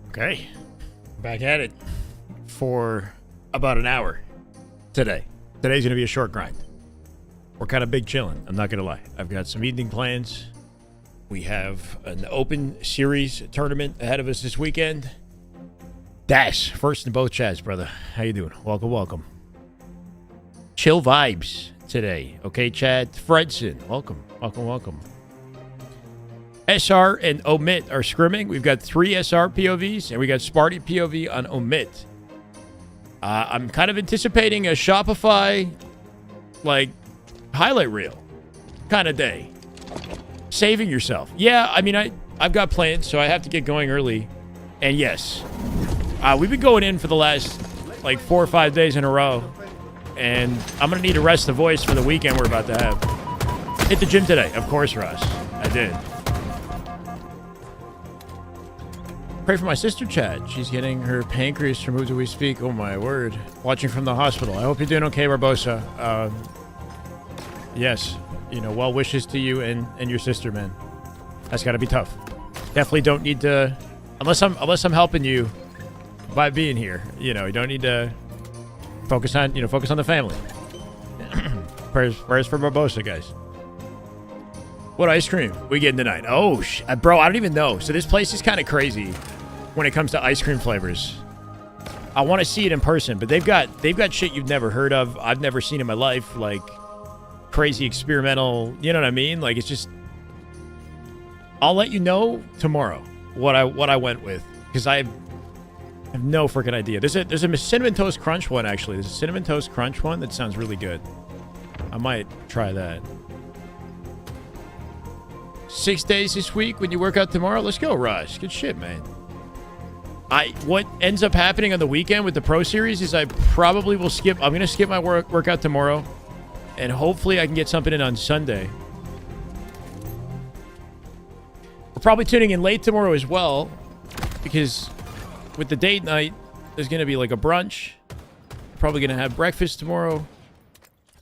Okay, back at it for about an hour today. Today's going to be a short grind. We're kind of big chilling, I'm not going to lie. I've got some evening plans. We have an open series tournament ahead of us this weekend. Dash, first in both chats, brother. How you doing? Welcome, welcome. Chill vibes today. Okay, Chad Fredson, welcome, welcome, welcome. SR and Omit are scrimming. We've got 3 SR POVs, and we got Sparty POV on Omit. I'm kind of anticipating a Shopify, like, highlight reel kind of day. Saving yourself. Yeah, I mean, I've got plans, so I have to get going early. And yes, we've been going in for the last, like, 4 or 5 days in a row. And I'm going to need to rest the voice for the weekend we're about to have. Hit the gym today. Of course, Ross. I did. Pray for my sister, Chad. She's getting her pancreas removed as we speak. Oh, my word. Watching from the hospital. I hope you're doing okay, Barbosa. Yes. You know, well wishes to you and your sister, man. That's got to be tough. Definitely don't need to... Unless I'm helping you by being here. You know, you don't need to focus on the family. prayers for Barbosa, guys. What ice cream we getting tonight? Oh, bro, I don't even know. So this place is kind of crazy when it comes to ice cream flavors. I want to see it in person, but they've got shit you've never heard of. I've never seen in my life, like crazy experimental. You know what I mean? Like it's just. I'll let you know tomorrow what I went with because I have no freaking idea. There's a cinnamon toast crunch one actually. There's a cinnamon toast crunch one that sounds really good. I might try that. 6 days this week when you work out tomorrow. Let's go, Raj. Good shit, man. What ends up happening on the weekend with the Pro Series is I probably will skip. I'm going to skip my workout tomorrow, and hopefully I can get something in on Sunday. We're probably tuning in late tomorrow as well, because with the date night, there's going to be like a brunch. Probably going to have breakfast tomorrow,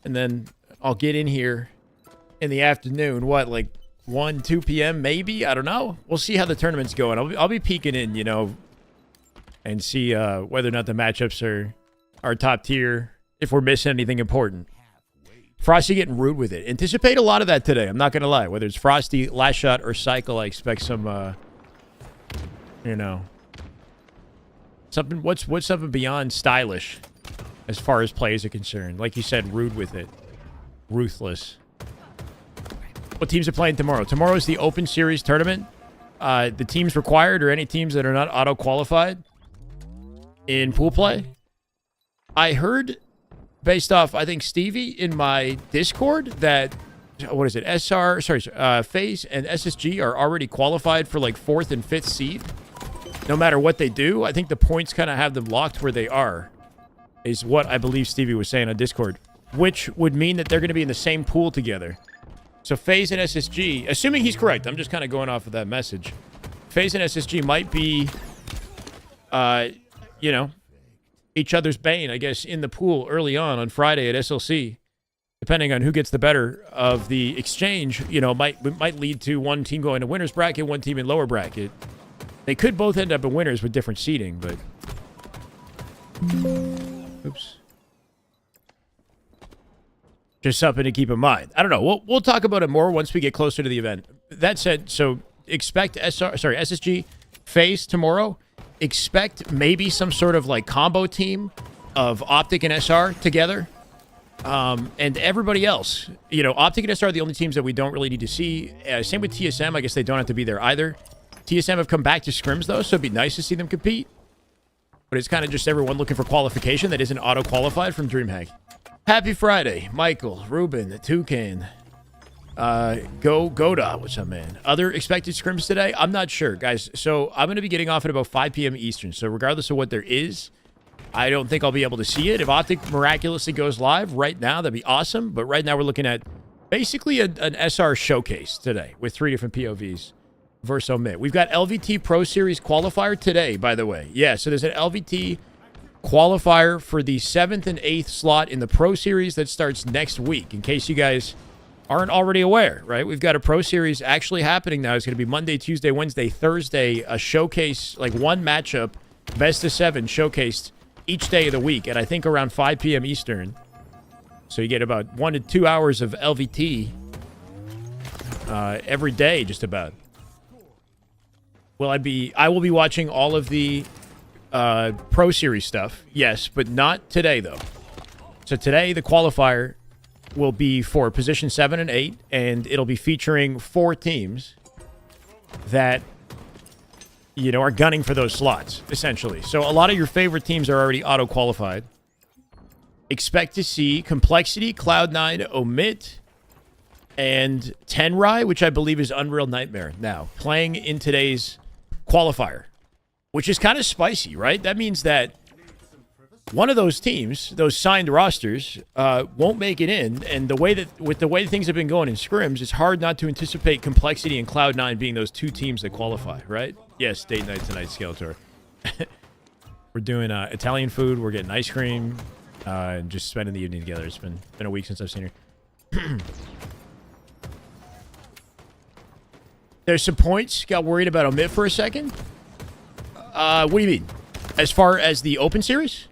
and then I'll get in here in the afternoon. What, like 1, 2 p.m. maybe? I don't know. We'll see how the tournament's going. I'll be peeking in, you know, and see whether or not the matchups are top tier, if we're missing anything important. Frosty getting rude with it. Anticipate a lot of that today. I'm not going to lie. Whether it's Frosty, Last Shot, or Cycle, I expect some, you know, something. What's something beyond stylish as far as plays are concerned? Like you said, rude with it. Ruthless. What teams are playing tomorrow? Tomorrow is the Open Series tournament. The teams required or any teams that are not auto-qualified in pool play. I heard, based off, I think, Stevie in my Discord, that, what is it, FAZE and SSG are already qualified for, like, 4th and 5th seed. No matter what they do, I think the points kind of have them locked where they are, is what I believe Stevie was saying on Discord, which would mean that they're going to be in the same pool together. So FAZE and SSG, assuming he's correct, I'm just kind of going off of that message. FAZE and SSG might be, you know, each other's bane, I guess, in the pool early on Friday at SLC. Depending on who gets the better of the exchange, you know, might lead to one team going to winner's bracket, one team in lower bracket. They could both end up in winners with different seeding, but... Oops. Just something to keep in mind. I don't know. We'll talk about it more once we get closer to the event. That said, so expect SSG FAZE tomorrow. Expect maybe some sort of like combo team of Optic and SR together. And everybody else. You know, Optic and SR are the only teams that we don't really need to see. Same with TSM. I guess they don't have to be there either. TSM have come back to Scrims, though, so it'd be nice to see them compete. But it's kind of just everyone looking for qualification that isn't auto-qualified from DreamHack. Happy Friday, Michael, Ruben, Toucan, Goda, what's up, man? Other expected scrims today? I'm not sure, guys. So I'm going to be getting off at about 5 p.m. Eastern. So regardless of what there is, I don't think I'll be able to see it. If Optic miraculously goes live right now, that'd be awesome. But right now we're looking at basically an SR showcase today with 3 different POVs versus Omit. We've got LVT Pro Series qualifier today, by the way. Yeah, so there's an LVT qualifier for the 7th and 8th slot in the Pro Series that starts next week, in case you guys aren't already aware, right? We've got a Pro Series actually happening now. It's going to be Monday, Tuesday, Wednesday, Thursday, a showcase, like one matchup, best of 7 showcased each day of the week at I think around 5 p.m. Eastern. So you get about 1 to 2 hours of LVT every day, just about. I will be watching all of the Pro Series stuff, yes, but not today though. So today the qualifier will be for position 7 and 8, and it'll be featuring 4 teams that, you know, are gunning for those slots, essentially. So a lot of your favorite teams are already auto-qualified. Expect to see Complexity, Cloud9, Omit, and Tenrai, which I believe is Unreal Nightmare now, playing in today's qualifier, which is kind of spicy, right? That means that one of those teams, those signed rosters, won't make it in, and with the way things have been going in scrims, it's hard not to anticipate Complexity and Cloud9 being those 2 teams that qualify, right? Yes, date night tonight, Skeletor. We're doing Italian food, we're getting ice cream, and just spending the evening together. It's been a week since I've seen her. There's some points. Got worried about Omit for a second. What do you mean? As far as the Open Series?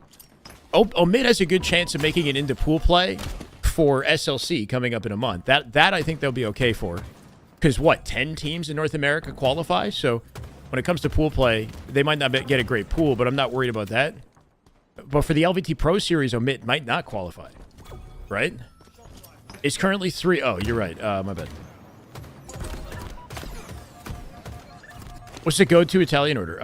Omit has a good chance of making it into pool play for SLC coming up in a month. That I think they'll be okay for. Because, 10 teams in North America qualify? So, when it comes to pool play, they might not get a great pool, but I'm not worried about that. But for the LVT Pro Series, Omit might not qualify. Right? It's currently 3... Oh, you're right. My bad. What's the go-to Italian order?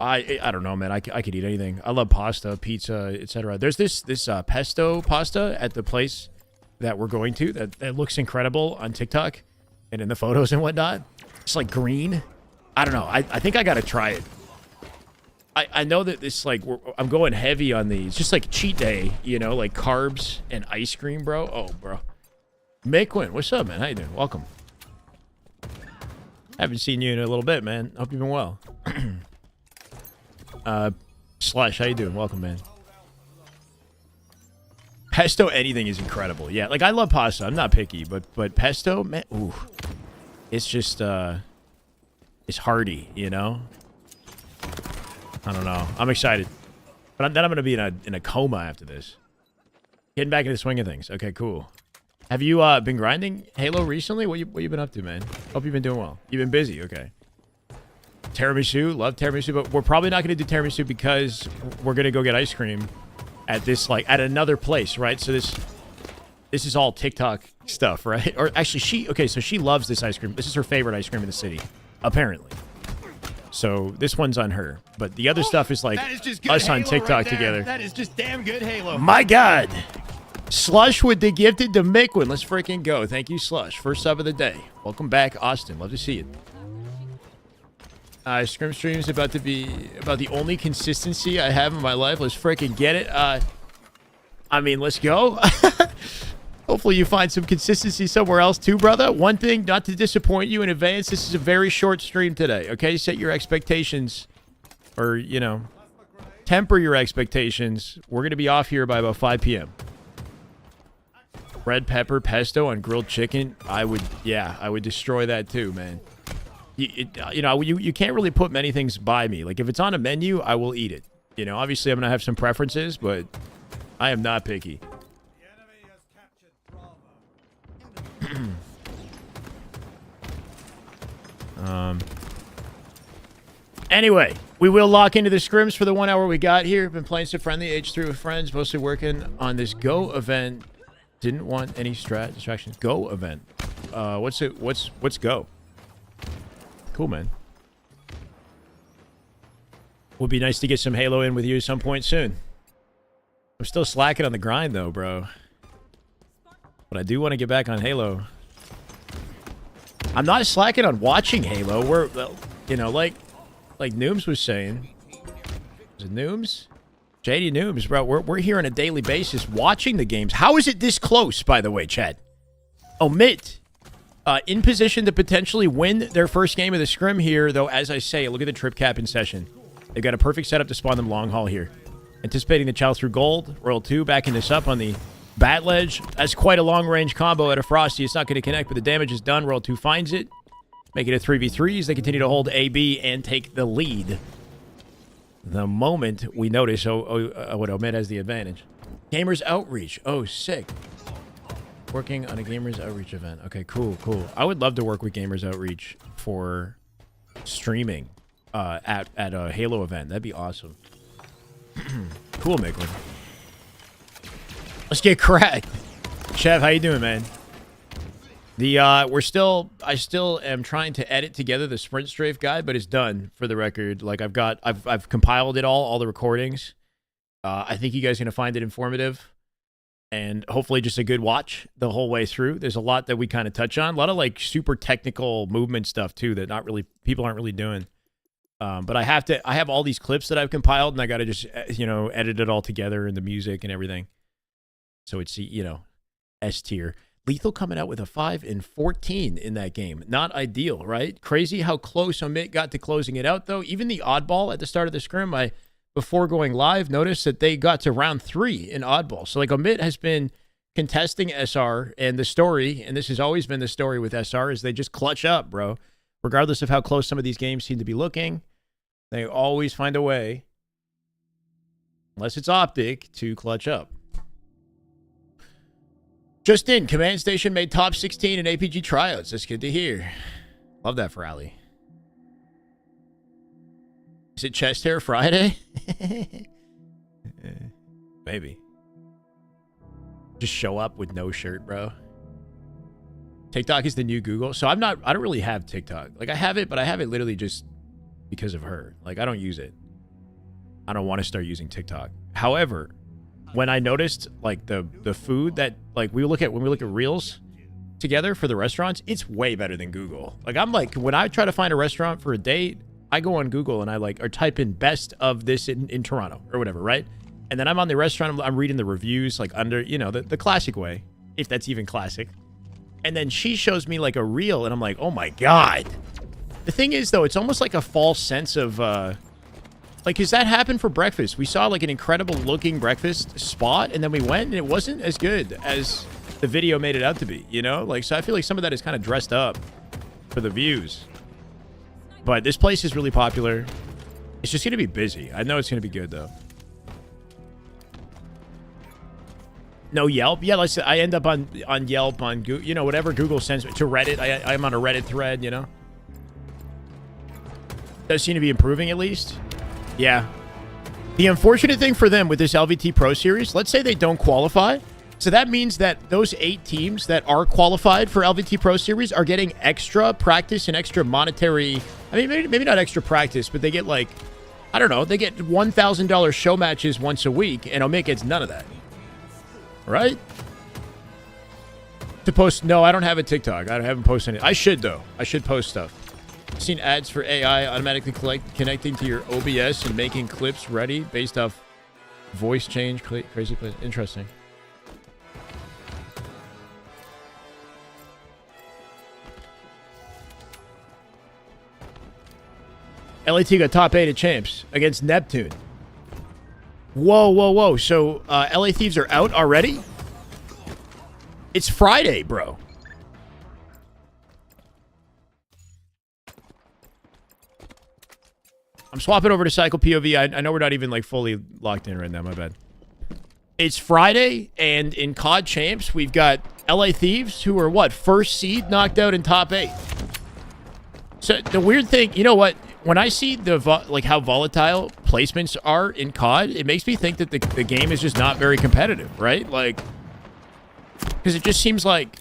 I don't know, man. I could eat anything. I love pasta, pizza, etc. There's this pesto pasta at the place that we're going to that looks incredible on TikTok and in the photos and whatnot. It's like green. I don't know. I think I gotta try it. I know that this I'm going heavy on these. Just like cheat day, you know, like carbs and ice cream, bro. Oh, bro. Miquin, what's up, man? How you doing? Welcome. Haven't seen you in a little bit, man. Hope you've been well. Slush, how you doing? Welcome, man. Pesto anything is incredible. Yeah, like I love pasta. I'm not picky, but pesto, man, ooh. It's just it's hearty, you know? I don't know. I'm excited. But then I'm gonna be in a coma after this. Getting back into the swing of things. Okay, cool. Have you been grinding Halo recently? What you been up to, man? Hope you've been doing well. You've been busy, okay. Tiramisu, love tiramisu, but we're probably not going to do tiramisu because we're going to go get ice cream at this, at another place, right? So this is all TikTok stuff, right? Or actually, she loves this ice cream. This is her favorite ice cream in the city, apparently. So this one's on her. But the other stuff is us on TikTok together. That is just damn good Halo. My God. Slush with the gifted to Miquin. Let's freaking go. Thank you, Slush. First sub of the day. Welcome back, Austin. Love to see you. Scrim stream is about to be about the only consistency I have in my life. Let's freaking get it. I mean, let's go. Hopefully you find some consistency somewhere else too, brother. One thing, not to disappoint you in advance, this is a very short stream today, okay? Set your expectations, or, you know, temper your expectations. We're going to be off here by about 5 p.m. Red pepper pesto on grilled chicken. I would destroy that too, man. You can't really put many things by me. Like, if it's on a menu, I will eat it. You know, obviously I'm going to have some preferences, but I am not picky. Anyway, we will lock into the scrims for the 1 hour we got here. Been playing some friendly H3 with friends, mostly working on this Go event. Didn't want any distractions. Go event. What's Go? Cool, man. Would be nice to get some Halo in with you at some point soon. I'm still slacking on the grind, though, bro. But I do want to get back on Halo. I'm not slacking on watching Halo. We're, you know, like Nooms was saying. Is it Nooms? JD Nooms, bro. We're here on a daily basis watching the games. How is it this close, by the way, Chad? Omit in position to potentially win their first game of the scrim here, though, as I say, look at the trip cap in session. They've got a perfect setup to spawn them long haul here. Anticipating the chow through gold. Royal 2 backing this up on the bat ledge. That's quite a long-range combo at a Frosty. It's not going to connect, but the damage is done. Royal 2 finds it. Make it a 3v3s. They continue to hold AB and take the lead. The moment we notice what Omit has the advantage. Gamers Outreach. Oh, sick. Working on a Gamers Outreach event. Okay, cool, cool. I would love to work with Gamers Outreach for streaming at a Halo event. That'd be awesome. Cool, Micklin. Let's get cracked. Chef, how you doing, man? I still am trying to edit together the sprint strafe guide, but it's done for the record. Like I've compiled it all the recordings. I think you guys are gonna find it informative and hopefully just a good watch the whole way through. There's a lot that we kind of touch on, a lot of like super technical movement stuff too that people aren't really doing. But I have all these clips that I've compiled and I got to just, edit it all together and the music and everything. So it's, S tier. Lethal coming out with a 5 and 14 in that game. Not ideal, right? Crazy how close Omit got to closing it out, though. Even the oddball at the start of the scrim, before going live, noticed that they got to round 3 in oddball. So, like, Omit has been contesting SR, and the story, and this has always been the story with SR, is they just clutch up, bro. Regardless of how close some of these games seem to be looking, they always find a way, unless it's optic, to clutch up. Just in, Command Station made top 16 in APG tryouts. That's good to hear. Love that for Ali. Is it chest hair Friday? Maybe. Just show up with no shirt, bro. TikTok is the new Google. So I don't really have TikTok. Like I have it, but I have it literally just because of her. Like I don't use it. I don't want to start using TikTok. However, when I noticed like the food that like when we look at Reels together for the restaurants, it's way better than Google. Like I'm like, when I try to find a restaurant for a date, I go on Google and I or type in best of this in Toronto or whatever, right? And then I'm on the restaurant, I'm reading the reviews like under, the classic way, if that's even classic. And then she shows me like a reel and I'm like, oh my God. The thing is though, it's almost like a false sense of, like, because that happened for breakfast. We saw like an incredible looking breakfast spot and then we went and it wasn't as good as the video made it out to be, Like, so I feel like some of that is kind of dressed up for the views. But this place is really popular. It's just going to be busy. I know it's going to be good though. No Yelp? Yeah, I end up on Yelp, on Google, whatever Google sends me to Reddit. I'm on a Reddit thread, Does seem to be improving at least. Yeah. The unfortunate thing for them with this LVT Pro Series, let's say they don't qualify. So that means that those 8 teams that are qualified for LVT Pro Series are getting extra practice and extra monetary. I mean, maybe not extra practice, but they get like, I don't know, they get $1,000 show matches once a week, and Omit gets none of that. Right? To post, no, I don't have a TikTok. I haven't posted any. I should, though. I should post stuff. I've seen ads for AI automatically connecting to your OBS and making clips ready based off voice change. Crazy place. Interesting. LAT got top 8 at Champs against Neptune. Whoa, whoa, whoa. So, LA Thieves are out already? It's Friday, bro. I'm swapping over to Cycle POV. I know we're not even, like, fully locked in right now. My bad. It's Friday, and in COD Champs, we've got LA Thieves, who are, what, first seed knocked out in top 8. So, the weird thing, you know what? When I see how volatile placements are in COD, it makes me think that the game is just not very competitive, right? Like, because it just seems like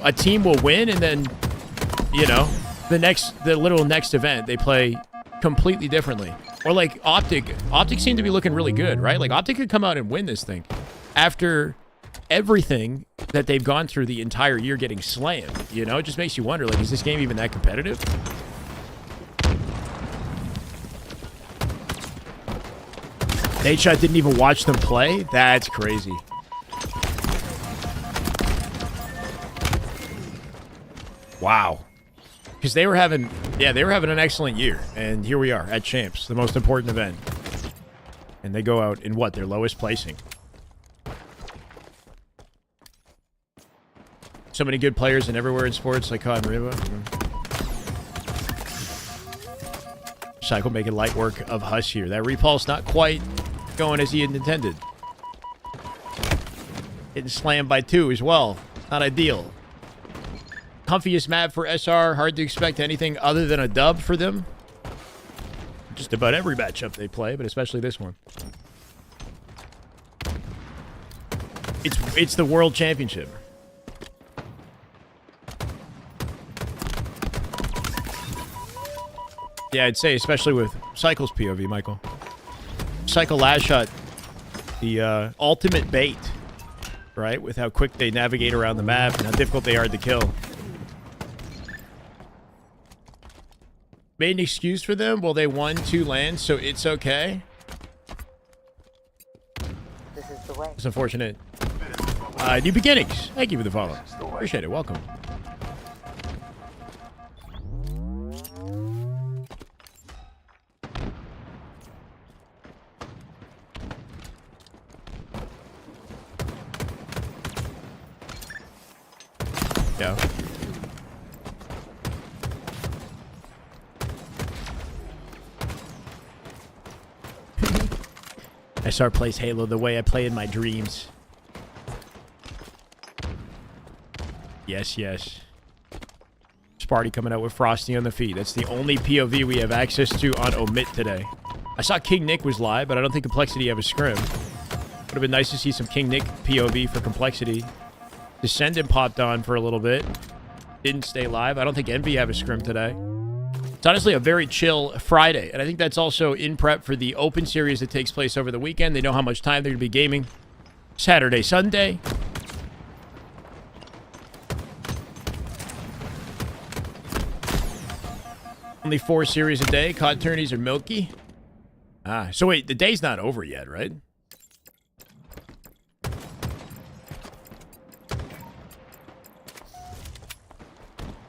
a team will win and then, the literal next event they play completely differently. Or like Optic seemed to be looking really good, right? Like Optic could come out and win this thing after everything that they've gone through the entire year getting slammed. It just makes you wonder, like, is this game even that competitive? Nadeshot didn't even watch them play? That's crazy. Wow. Because they were having an excellent year. And here we are at Champs, the most important event. And they go out in what? Their lowest placing. So many good players and everywhere in sports like COD and Rainbow. Cycle making light work of Huss here. That repulse not quite going as he had intended. Getting slammed by 2 as well. Not ideal. Comfiest map for SR. Hard to expect anything other than a dub for them. Just about every matchup they play, but especially this one. It's the World Championship. Yeah, I'd say, especially with Cycle's POV, Michael. Cycle last shot, the ultimate bait, right? With how quick they navigate around the map and how difficult they are to kill. Made an excuse for them? Well, they won 2 lands, so it's okay. This is the way. It's unfortunate. New beginnings. Thank you for the follow. Appreciate it. Welcome. Yeah. SR plays Halo the way I play in my dreams. Yes, yes. Sparty coming out with Frosty on the feed. That's the only POV we have access to on Omit today. I saw King Nick was live, but I don't think Complexity have a scrim. Would have been nice to see some King Nick POV for Complexity. Descendant popped on for a little bit. Didn't stay live. I don't think Envy have a scrim today. It's honestly a very chill Friday, and I think that's also in prep for the Open Series that takes place over the weekend. They know how much time they're going to be gaming Saturday, Sunday. Only 4 series a day. COD tourneys are milky. Ah, so wait, the day's not over yet, right?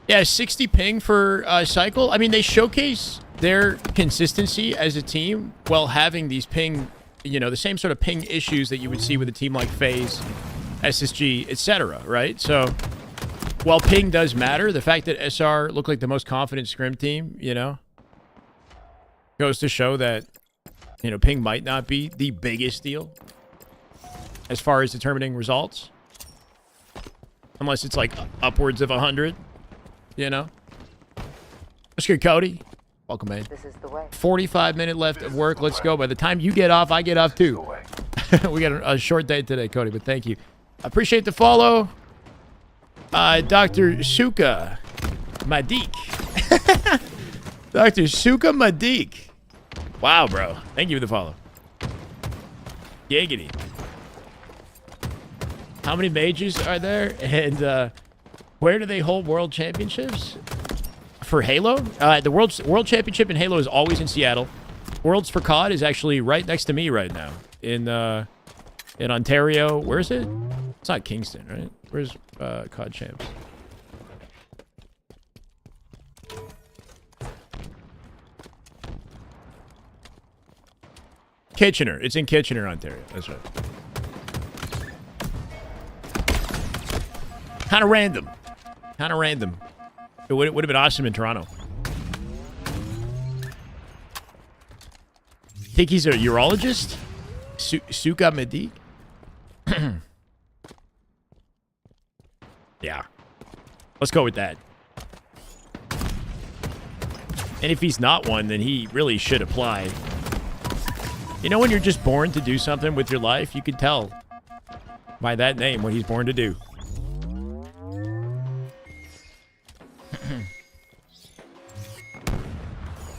Yeah, 60 ping for Cycle. I mean, they showcase their consistency as a team while having these ping, you know, the same sort of ping issues that you would see with a team like FAZE, SSG, etc., right? So, while ping does matter, the fact that SR looked like the most confident scrim team, you know, goes to show that, you know, ping might not be the biggest deal as far as determining results. Unless it's like upwards of 100. You know? Let's go, Cody. Welcome, man. This is the way. 45-minute left of work. Let's go. By the time you get off, I get off too. We got a short day today, Cody, but thank you. I appreciate the follow. Dr. Suka Madik. Dr. Suka Madik. Wow, bro. Thank you for the follow. Giggity. How many mages are there? And, where do they hold world championships? For Halo? The world championship in Halo is always in Seattle. Worlds for COD is actually right next to me right now. In Ontario. Where is it? It's not Kingston, right? Where's COD champs? Kitchener. It's in Kitchener, Ontario. That's right. Kind of random. Kind of random. It would have been awesome in Toronto. Think he's a urologist? Suka Medik? Yeah. Let's go with that. And if he's not one, then he really should apply. You know when you're just born to do something with your life? You can tell by that name what he's born to do.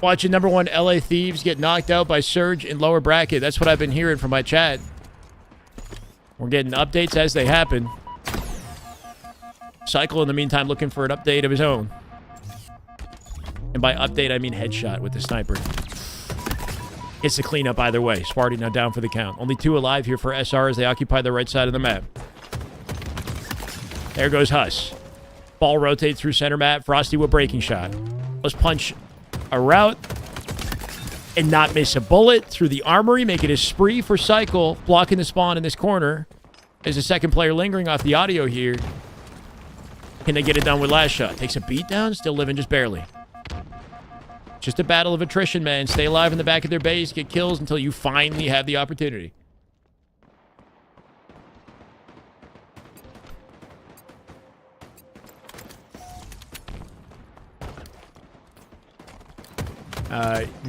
Watching #1 LA Thieves get knocked out by Surge in lower bracket. That's what I've been hearing from my chat. We're getting updates as they happen. Cycle, in the meantime, looking for an update of his own. And by update, I mean headshot with the sniper. It's the cleanup either way. Sparty now down for the count. Only 2 alive here for SR as they occupy the right side of the map. There goes Huss. Ball rotates through center map. Frosty with breaking shot. Let's punch a route and not miss a bullet through the armory. Make it a spree for Cycle. Blocking the spawn in this corner. There's a second player lingering off the audio here. Can they get it done with last shot? Takes a beat down. Still living just barely. Just a battle of attrition, man. Stay alive in the back of their base. Get kills until you finally have the opportunity.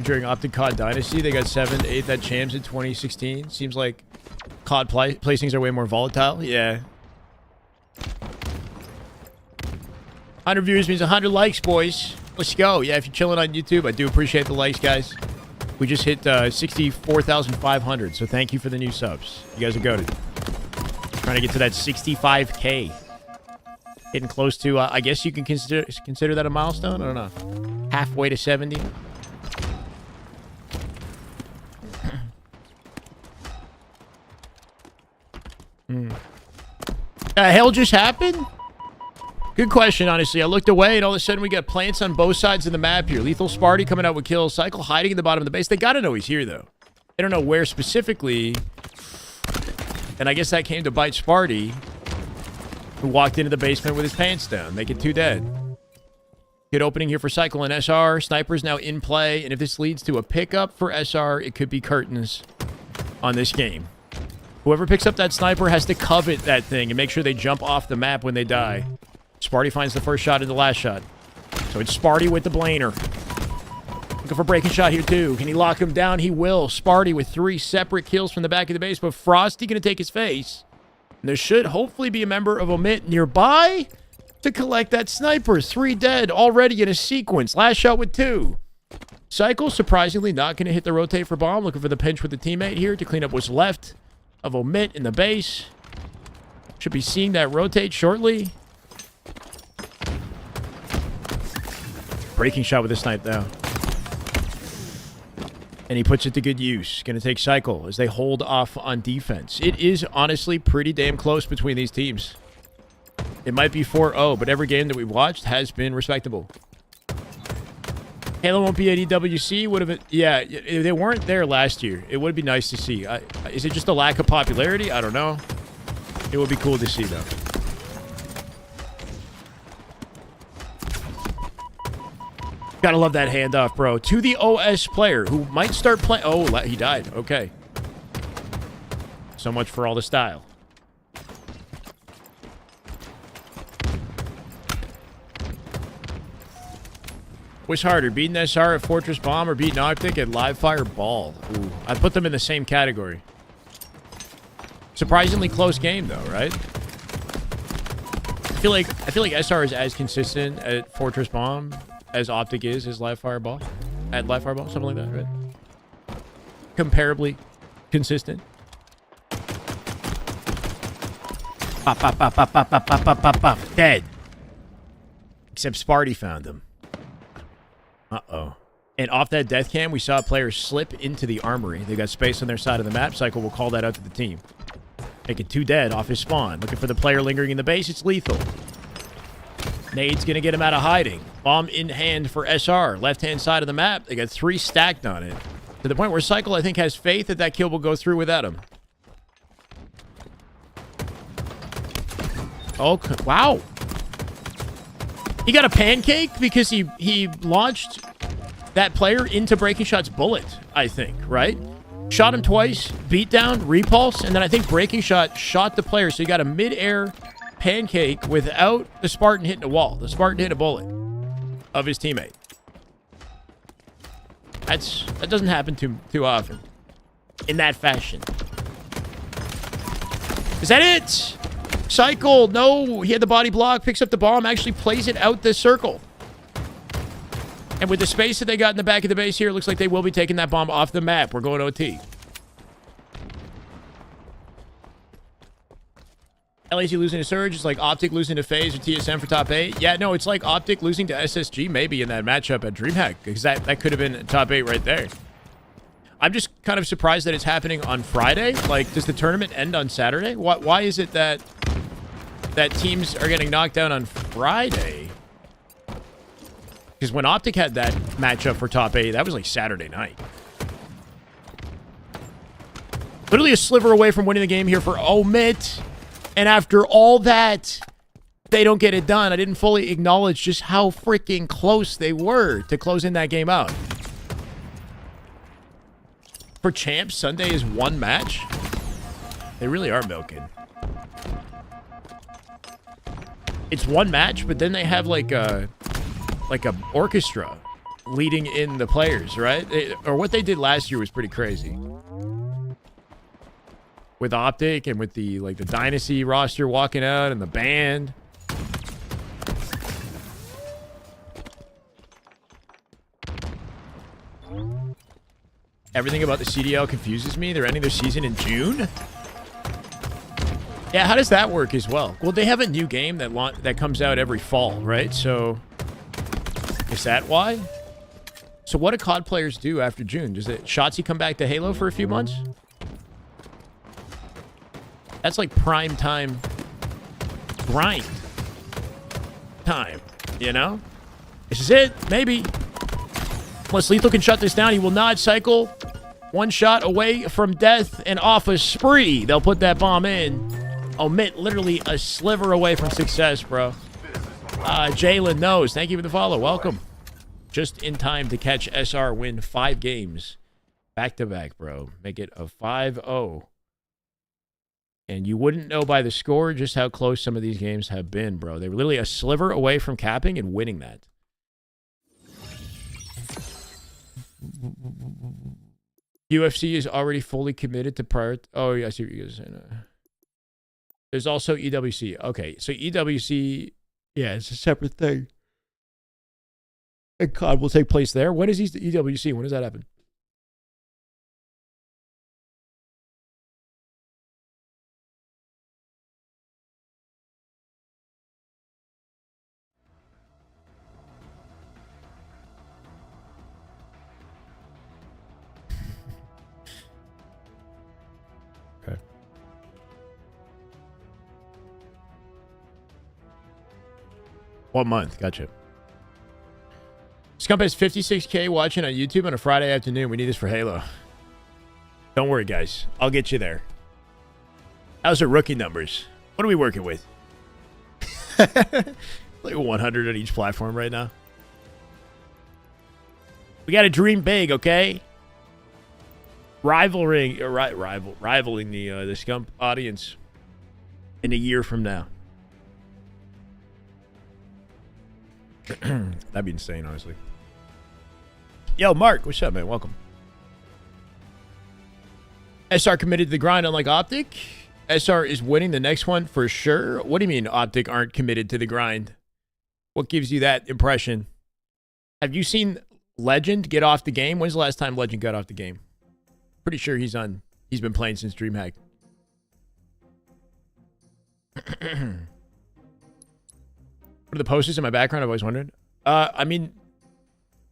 During Optic COD Dynasty, they got 7th, 8th at Champs in 2016. Seems like COD placings are way more volatile. Yeah. 100 views means 100 likes, boys. Let's go. Yeah, if you're chilling on YouTube, I do appreciate the likes, guys. We just hit 64,500, so thank you for the new subs. You guys are goated. Trying to get to that 65K. Getting close to, I guess you can consider that a milestone? I don't know. Halfway to 70. The hell just happened? Good question, honestly. I looked away, and all of a sudden we got plants on both sides of the map here. Lethal Sparty coming out with kills. Cycle hiding in the bottom of the base. They gotta know he's here, though. They don't know where specifically. And I guess that came to bite Sparty, who walked into the basement with his pants down. Make it 2 dead. Good opening here for Cycle and SR. Sniper's now in play, and if this leads to a pickup for SR, it could be curtains on this game. Whoever picks up that sniper has to covet that thing and make sure they jump off the map when they die. Sparty finds the first shot in the last shot. So it's Sparty with the blainer. Looking for breaking shot here, too. Can he lock him down? He will. Sparty with 3 separate kills from the back of the base, but Frosty going to take his face. And there should hopefully be a member of Omit nearby to collect that sniper. 3 dead already in a sequence. Last shot with 2. Cycle, surprisingly, not going to hit the rotate for bomb. Looking for the pinch with the teammate here to clean up what's left of Omit in the base. Should be seeing that rotate shortly. Breaking shot with a snipe, though. And he puts it to good use. Going to take Cycle as they hold off on defense. It is honestly pretty damn close between these teams. It might be 4-0, but every game that we've watched has been respectable. Halo won't be at EWC. Would have, yeah, they weren't there last year. It would be nice to see. Is it just a lack of popularity? I don't know. It would be cool to see, though. Gotta love that handoff, bro. To the OS player who might start playing. Oh, he died. Okay. So much for all the style. What's harder, beating SR at Fortress Bomb or beating Optic at Live Fire Ball? Ooh, I'd put them in the same category. Surprisingly close game, though, right? I feel like SR is as consistent at Fortress Bomb as Optic is as Live Fire Ball. At Live Fire Ball, something like that, right? Comparably consistent. Pop, pop, pop, pop, pop, pop, pop, pop, pop. Dead. Except Sparty found him. Uh-oh. And off that death cam, we saw a player slip into the armory. They got space on their side of the map. Cycle will call that out to the team. Making 2 dead off his spawn. Looking for the player lingering in the base. It's lethal. Nade's going to get him out of hiding. Bomb in hand for SR. Left-hand side of the map. They got 3 stacked on it. To the point where Cycle, I think, has faith that that kill will go through without him. Oh, wow. He got a pancake because he launched that player into Breaking Shot's bullet, I think, right? Shot him twice, beat down, repulse, and then I think Breaking Shot shot the player, so he got a mid-air pancake without the Spartan hitting a wall. The Spartan hit a bullet of his teammate. That doesn't happen too often in that fashion. Is that it? Cycle, no, he had the body block, picks up the bomb, actually plays it out this circle. And with the space that they got in the back of the base here, it looks like they will be taking that bomb off the map. We're going OT. LAC losing to Surge. It's like Optic losing to FaZe or TSM for top 8. Yeah, no, it's like Optic losing to SSG maybe in that matchup at DreamHack, because that could have been top 8 right there. I'm just kind of surprised that it's happening on Friday. Like, does the tournament end on Saturday? Why is it that teams are getting knocked down on Friday? Because when Optic had that matchup for top 8, that was like Saturday night. Literally a sliver away from winning the game here for Omit. And after all that, they don't get it done. I didn't fully acknowledge just how freaking close they were to closing that game out. For champs, Sunday is one match. They really are milking. It's one match, but then they have like a orchestra leading in the players, right? Or what they did last year was pretty crazy. With Optic and with the the Dynasty roster walking out and the band. Everything about the CDL confuses me. They're ending their season in June. Yeah, how does that work as well? Well, they have a new game that comes out every fall, right? So, is that why? So what do COD players do after June? Does Shotzi come back to Halo for a few months? That's like prime time grind time, you know? This is it, maybe. Unless Lethal can shut this down, he will not cycle. One shot away from death and off a spree. They'll put that bomb in. Omit literally a sliver away from success, bro. Jalen knows. Thank you for the follow. Welcome. Just in time to catch SR win 5 games. Back-to-back, bro. Make it a 5-0. And you wouldn't know by the score just how close some of these games have been, bro. They were literally a sliver away from capping and winning that. UFC is already fully committed to prior... Oh, yeah, I see what you guys are saying. There's also EWC. Okay, so EWC... Yeah, it's a separate thing. And COD will take place there. When is EWC? When does that happen? Okay. What month? Gotcha. Scump has 56K watching on YouTube on a Friday afternoon. We need this for Halo. Don't worry, guys. I'll get you there. How's the rookie numbers? What are we working with? Like 100 on each platform right now. We got to dream big, okay? Rivaling the Scump audience in a year from now. That'd be insane, honestly. Yo, Mark, what's up, man? Welcome. SR committed to the grind, unlike Optic. SR is winning the next one for sure. What do you mean Optic aren't committed to the grind? What gives you that impression? Have you seen Legend get off the game? When's the last time Legend got off the game? Pretty sure he's been playing since DreamHack. What are the posters in my background? I've always wondered. I mean,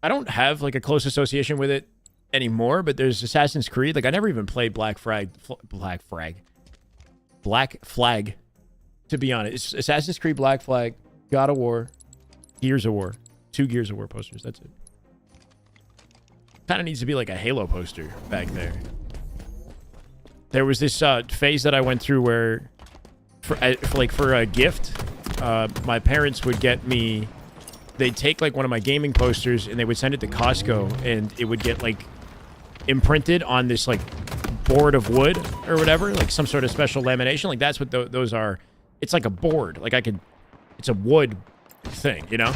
I don't have like a close association with it anymore, but there's Assassin's Creed. Like I never even played Black Flag, to be honest. It's Assassin's Creed, Black Flag, God of War, Gears of War. 2 Gears of War posters. That's it. Kind of needs to be like a Halo poster back there. There was this phase that I went through where, for a gift, my parents would get me. They'd take like one of my gaming posters and they would send it to Costco, and it would get like imprinted on this like board of wood or whatever, like some sort of special lamination. Like that's what those are. It's like a board. Like it's a wood thing, you know?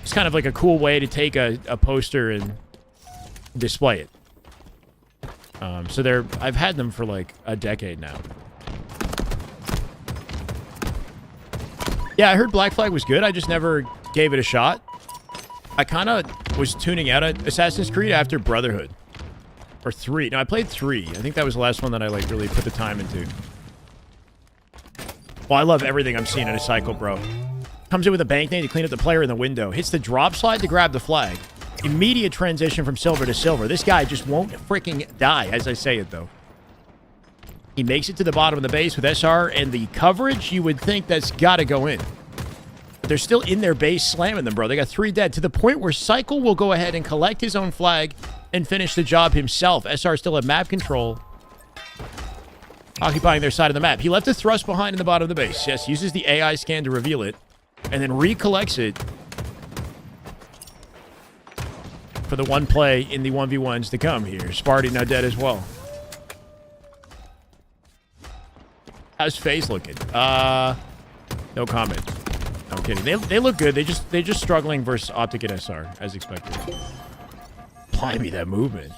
It's kind of like a cool way to take a poster and display it. So I've had them for like a decade now. Yeah, I heard Black Flag was good. I just never gave it a shot. I kind of was tuning out at Assassin's Creed after Brotherhood. Or 3. No, I played 3. I think that was the last one that I like really put the time into. Well, I love everything I'm seeing in a cycle, bro. Comes in with a bank nade to clean up the player in the window. Hits the drop slide to grab the flag. Immediate transition from silver to silver. This guy just won't freaking die, as I say it, though. He makes it to the bottom of the base with SR, and the coverage, you would think that's got to go in. They're still in their base slamming them, bro. They got 3 dead, to the point where Cycle will go ahead and collect his own flag and finish the job himself. SR still at map control, occupying their side of the map. He left a thrust behind in the bottom of the base. Yes, uses the AI scan to reveal it, and then recollects it for the one play in the 1v1s to come here. Sparty now dead as well. How's FAZE looking? No comment. No kidding. They look good. They're just struggling versus Optic and SR, as expected. Blimey, that movement.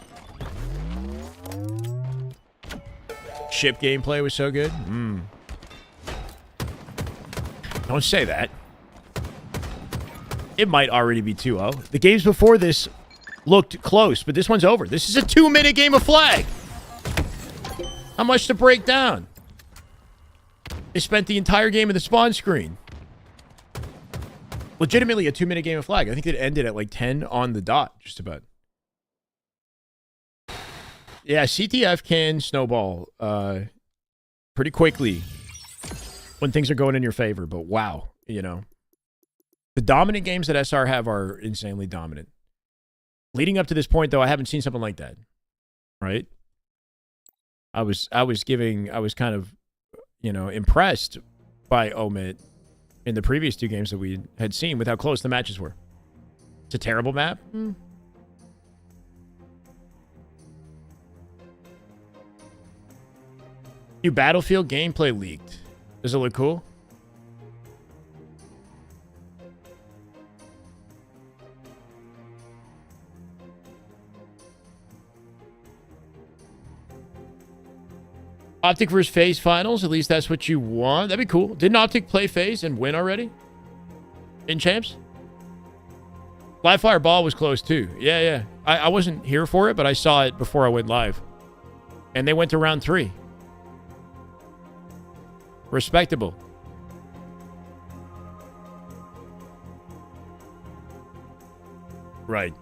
Ship gameplay was so good. Don't say that. It might already be 2-0. The games before this looked close, but this one's over. This is a 2-minute game of flag. How much to break down? They spent the entire game in the spawn screen. Legitimately a 2-minute game of flag. I think it ended at like 10 on the dot, just about. Yeah, CTF can snowball pretty quickly when things are going in your favor, but wow, you know. The dominant games that SR have are insanely dominant. Leading up to this point, though, I haven't seen something like that. Right? I was kind of, you know, impressed by Omit in the previous 2 games that we had seen with how close the matches were. It's a terrible map. New Battlefield gameplay leaked. Does it look cool? Optic versus FaZe finals. At least that's what you want. That'd be cool. Didn't Optic play FaZe and win already? In champs? Live Fire Ball was close too. Yeah. I wasn't here for it, but I saw it before I went live. And they went to round 3. Respectable. Right.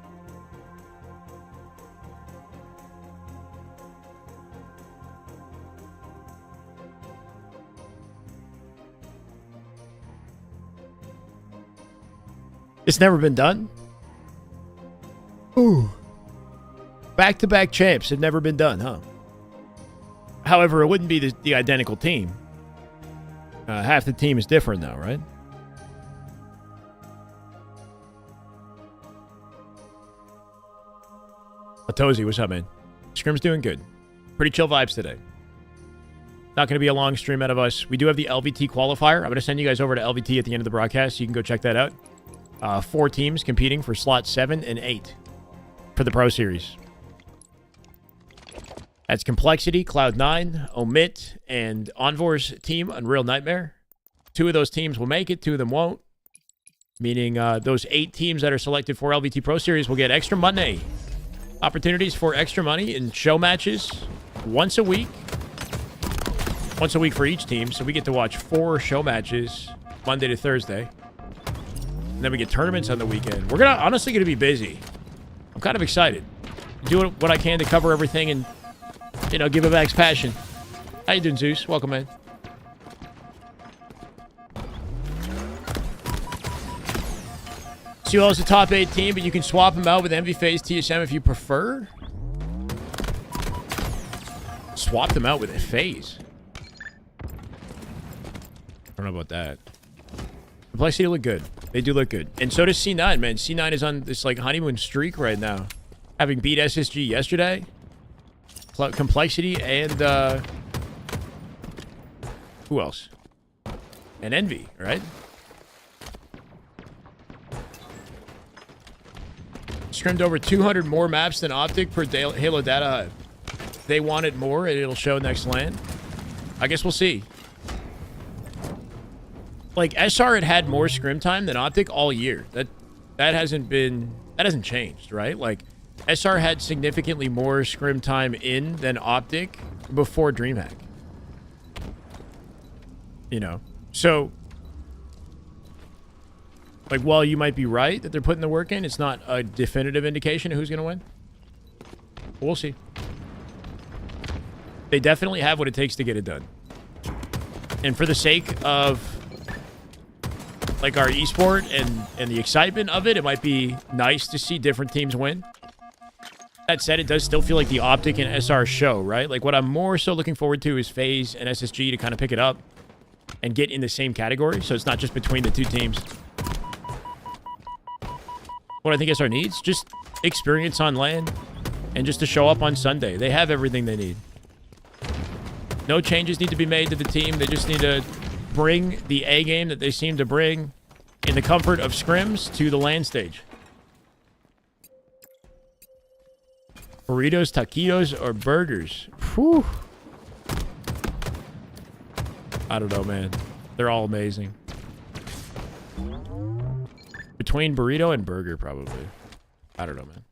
It's never been done? Ooh. Back-to-back champs have never been done, huh? However, it wouldn't be the identical team. Half the team is different now, right? Atozi, what's up, man? Scrim's doing good. Pretty chill vibes today. Not going to be a long stream out of us. We do have the LVT qualifier. I'm going to send you guys over to LVT at the end of the broadcast, so you can go check that out. 4 teams competing for slot 7 and 8 for the Pro Series. That's Complexity, Cloud9, Omit, and Envor's team, Unreal Nightmare. 2 of those teams will make it, 2 of them won't. Meaning those 8 teams that are selected for LVT Pro Series will get extra money. Opportunities for extra money in show matches once a week. Once a week for each team, so we get to watch 4 show matches Monday to Thursday. And then we get tournaments on the weekend. We're honestly going to be busy. I'm kind of excited. Doing what I can to cover everything and, you know, give it back passion. How you doing, Zeus? Welcome, man. CUL is a top 8 team, but you can swap them out with MV FaZe TSM if you prefer. Swap them out with a FaZe. I don't know about that. Complexity look good. They do look good. And so does C9, man. C9 is on this, like, honeymoon streak right now. Having beat SSG yesterday. Complexity and, who else? And Envy, right? Scrimmed over 200 more maps than Optic per Halo Data Hive. They want it more, and it'll show next LAN. I guess we'll see. Like, SR had more scrim time than Optic all year. That hasn't changed, right? Like, SR had significantly more scrim time in than Optic before DreamHack. You know? So, Like, while you might be right that they're putting the work in, it's not a definitive indication of who's going to win. We'll see. They definitely have what it takes to get it done. And for the sake of, like, our esport and the excitement of it, it might be nice to see different teams win. That said, it does still feel like the Optic and SR show, right? Like, what I'm more so looking forward to is FAZE and SSG to kind of pick it up and get in the same category, so it's not just between the two teams. What I think SR needs, just experience on LAN and just to show up on Sunday. They have everything they need. No changes need to be made to the team. They just need to bring the A game that they seem to bring in the comfort of scrims to the LAN stage. Burritos, taquitos, or burgers? Whew. I don't know, man. They're all amazing. Between burrito and burger, probably. I don't know, man.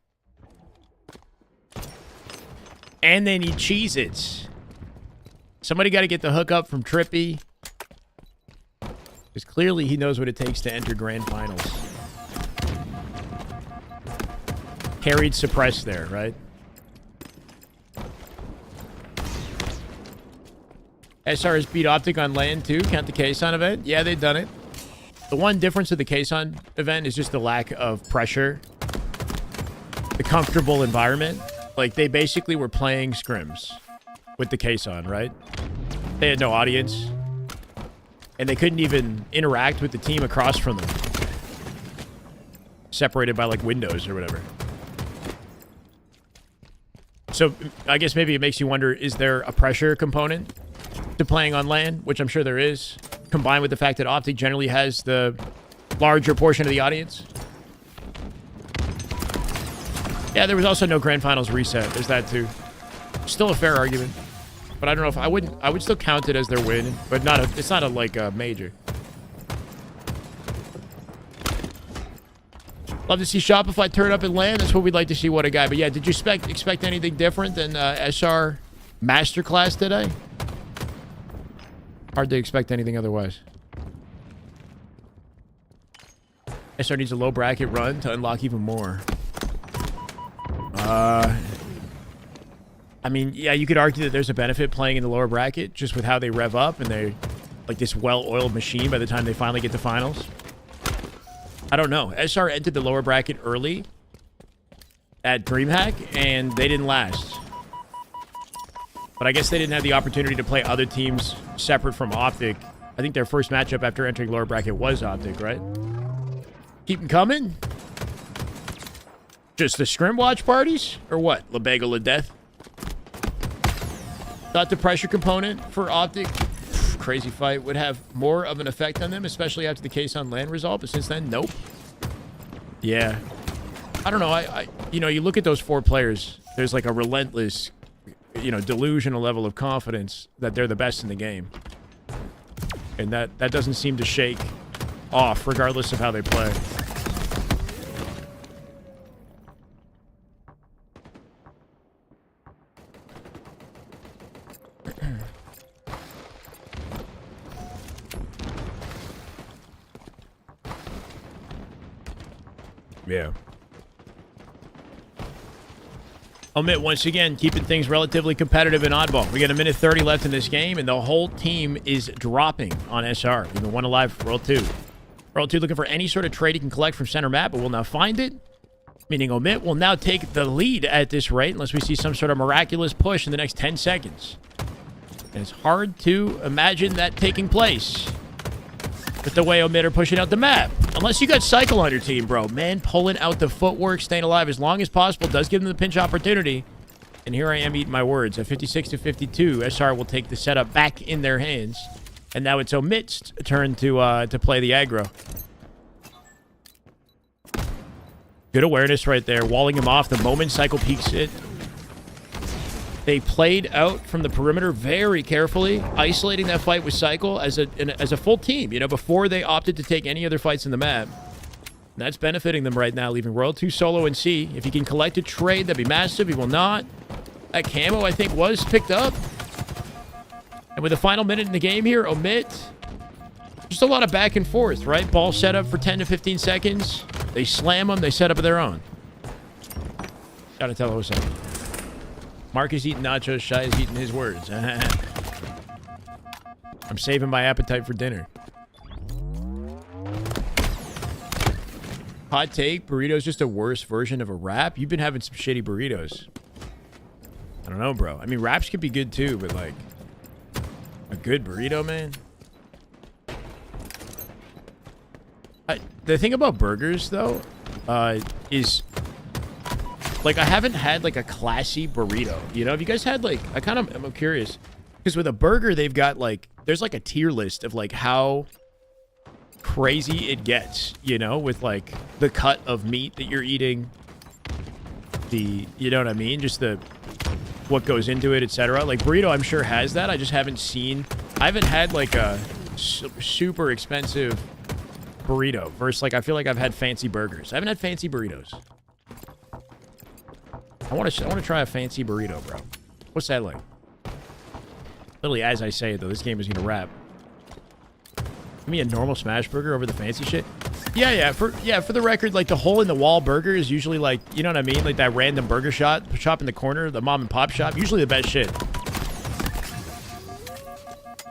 And they need Cheez-Its. Somebody got to get the hookup from Trippy. Because clearly he knows what it takes to enter grand finals. Carried suppressed there, right? SR has beat Optic on LAN too. Count the Kason event. Yeah, they've done it. The one difference of the Kason event is just the lack of pressure. The comfortable environment. Like, they basically were playing scrims with the Kason, right? They had no audience. And they couldn't even interact with the team across from them. Separated by, like, windows or whatever. So, I guess maybe it makes you wonder, is there a pressure component to playing on LAN? Which I'm sure there is. Combined with the fact that Optic generally has the larger portion of the audience. Yeah, there was also no Grand Finals reset. There's that too. Still a fair argument. But I don't know if I would still count it as their win, but it's not like a major. Love to see Shopify turn up in LAN. That's what we'd like to see. What a guy. But yeah, did you expect anything different than SR Masterclass today? Hard to expect anything otherwise. SR needs a low bracket run to unlock even more. I mean, yeah, you could argue that there's a benefit playing in the lower bracket just with how they rev up and they're like this well-oiled machine by the time they finally get to finals. I don't know. SR entered the lower bracket early at DreamHack and they didn't last. But I guess they didn't have the opportunity to play other teams separate from Optic. I think their first matchup after entering lower bracket was Optic, right? Keep them coming? Just the Scrim watch parties? Or what? Labego La Death? Thought the pressure component for Optic, crazy fight, would have more of an effect on them, especially after the case on LAN result, but since then, nope. Yeah. I don't know. You know, you look at those four players, there's like a relentless, you know, delusional level of confidence that they're the best in the game. And that doesn't seem to shake off regardless of how they play. Yeah. Omit, once again, keeping things relatively competitive in oddball. We got a minute 30 left in this game, and the whole team is dropping on SR. Even one alive, World 2. World 2 looking for any sort of trade he can collect from center map, but will now find it. Meaning Omit will now take the lead at this rate, unless we see some sort of miraculous push in the next 10 seconds. And it's hard to imagine that taking place with the way Omit are pushing out the map. Unless you got Cycle on your team, bro. Man, pulling out the footwork, staying alive as long as possible, does give them the pinch opportunity. And here I am eating my words. At 56 to 52, SR will take the setup back in their hands. And now it's Omit's turn to play the aggro. Good awareness right there, walling him off the moment Cycle peeks it. They played out from the perimeter very carefully, isolating that fight with Cycle as a full team, you know, before they opted to take any other fights in the map. And that's benefiting them right now, leaving World 2 solo and C. If he can collect a trade, that'd be massive. He will not. That camo, I think, was picked up. And with the final minute in the game here, Omit Just a lot of back and forth, right? Ball set up for 10 to 15 seconds. They slam them. They set up their own. Gotta tell what's up. Mark is eating nachos. Shy is eating his words. I'm saving my appetite for dinner. Hot take, burrito's just a worse version of a wrap. You've been having some shitty burritos. I don't know, bro. I mean, wraps could be good too, but like a good burrito, man. The thing about burgers, though, is like I haven't had like a classy burrito. You know, have you guys had like, I'm curious because with a burger, they've got like, there's like a tier list of like how crazy it gets, you know, with like the cut of meat that you're eating, you know what I mean, just the what goes into it, etc. Like burrito, I'm sure has that. I just haven't had like a super expensive burrito versus like I feel like I've had fancy burgers. I haven't had fancy burritos. I want to try a fancy burrito, bro. What's that like? Literally, as I say it though, this game is gonna wrap. Give me a normal smash burger over the fancy shit. Yeah. For the record, like the hole in the wall burger is usually like, you know what I mean? Like that random burger shop in the corner, the mom and pop shop. Usually the best shit.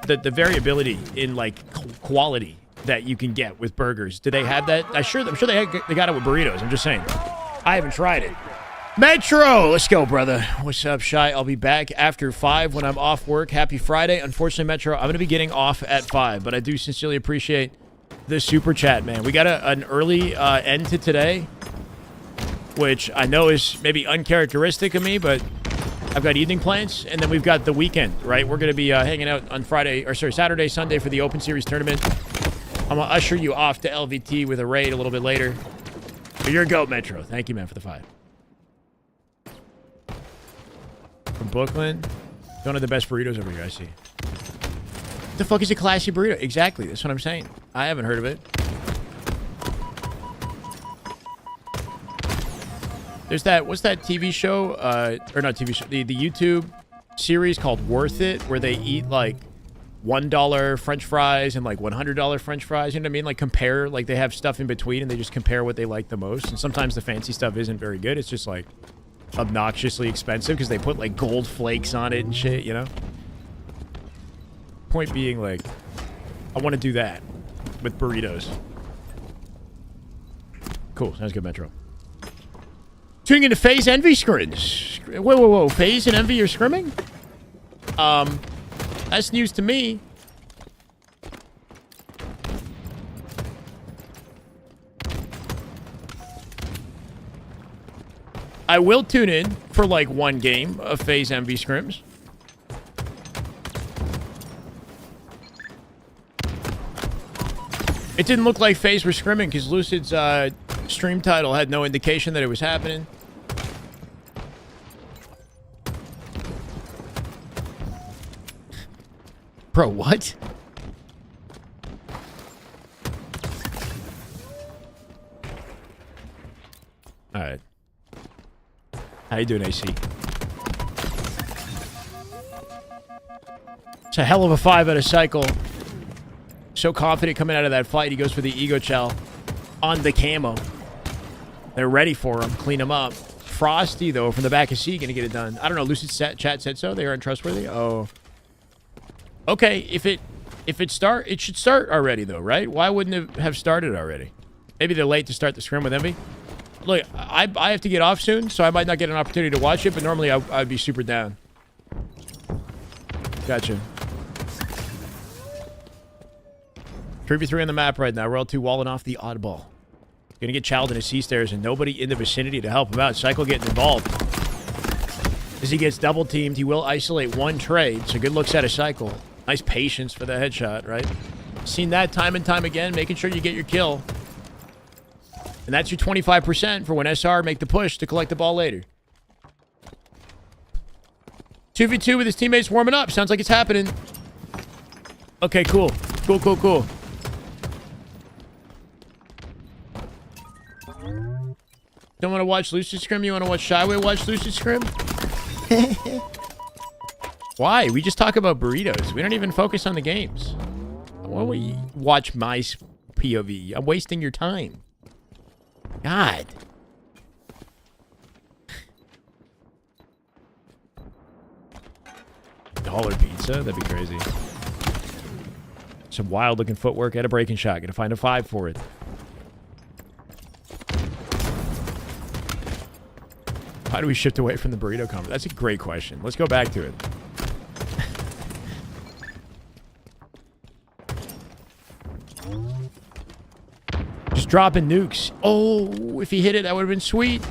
The variability in like quality that you can get with burgers. Do they have that? I'm sure they got it with burritos. I'm just saying. I haven't tried it. Metro, let's go, brother. What's up, Shy? I'll be back after 5 when I'm off work. Happy Friday. Unfortunately, Metro, I'm going to be getting off at 5, but I do sincerely appreciate the super chat, man. We got an early end to today, which I know is maybe uncharacteristic of me, but I've got evening plans, and then we've got the weekend, right? We're going to be hanging out on Saturday, Sunday for the Open Series tournament. I'm going to usher you off to LVT with a raid a little bit later. But you're a goat, Metro. Thank you, man, for the 5. From Brooklyn. One of the best burritos over here, I see. What the fuck is a classy burrito? Exactly. That's what I'm saying. I haven't heard of it. There's that, what's that TV show? Or not TV show, the YouTube series called Worth It, where they eat like $1 French fries and like $100 French fries. You know what I mean? Like compare, like they have stuff in between and they just compare what they like the most. And sometimes the fancy stuff isn't very good. It's just like obnoxiously expensive because they put like gold flakes on it and shit, you know? Point being, like, I want to do that with burritos. Cool. Sounds good, Metro. Tuning into FAZE Envy Scrims. Whoa. FAZE and Envy are scrimming? That's news to me. I will tune in for like one game of FAZE Envy Scrims. It didn't look like FAZE were scrimming because Lucid's stream title had no indication that it was happening. Bro, what? Alright. How you doing, AC? It's a hell of a 5 out of cycle. So confident coming out of that fight. He goes for the ego chow on the camo. They're ready for him. Clean him up. Frosty, though, from the back of C, gonna get it done. I don't know. Lucid chat said so. They are untrustworthy. Oh. Okay. If it should start already, though, right? Why wouldn't it have started already? Maybe they're late to start the scrim with Envy. Look, I have to get off soon, so I might not get an opportunity to watch it, but normally I'd be super down. Gotcha. 3v3 on the map right now. We're all 2 walling off the oddball. Gonna get chowed in his C-stairs and nobody in the vicinity to help him out. Cycle getting involved. As he gets double teamed, he will isolate one trade, so good looks out of Cycle. Nice patience for the headshot, right? Seen that time and time again, making sure you get your kill. And that's your 25% for when SR make the push to collect the ball later. 2v2 with his teammates warming up. Sounds like it's happening. Okay, cool. Cool. Don't want to watch Lucid Scrim? You want to watch Shyway watch Lucid Scrim? Why? We just talk about burritos. We don't even focus on the games. Why don't we watch my POV? I'm wasting your time. God. Dollar pizza? That'd be crazy. Some wild looking footwork at a breaking shot. Gonna find a 5 for it. How do we shift away from the burrito comment? That's a great question. Let's go back to it. Just dropping nukes. Oh, if he hit it, that would have been sweet.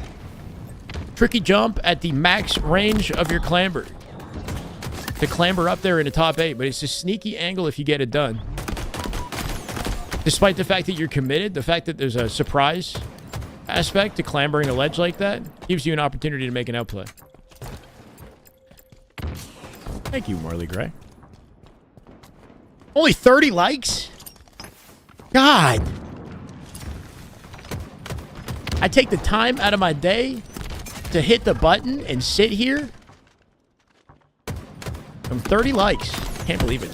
Tricky jump at the max range of your clamber. To clamber up there in the top 8, but it's a sneaky angle if you get it done. Despite the fact that you're committed, the fact that there's a surprise aspect to clambering a ledge like that gives you an opportunity to make an outplay. Thank you, Marley Gray. Only 30 likes? God. I take the time out of my day to hit the button and sit here. I'm 30 likes. Can't believe it.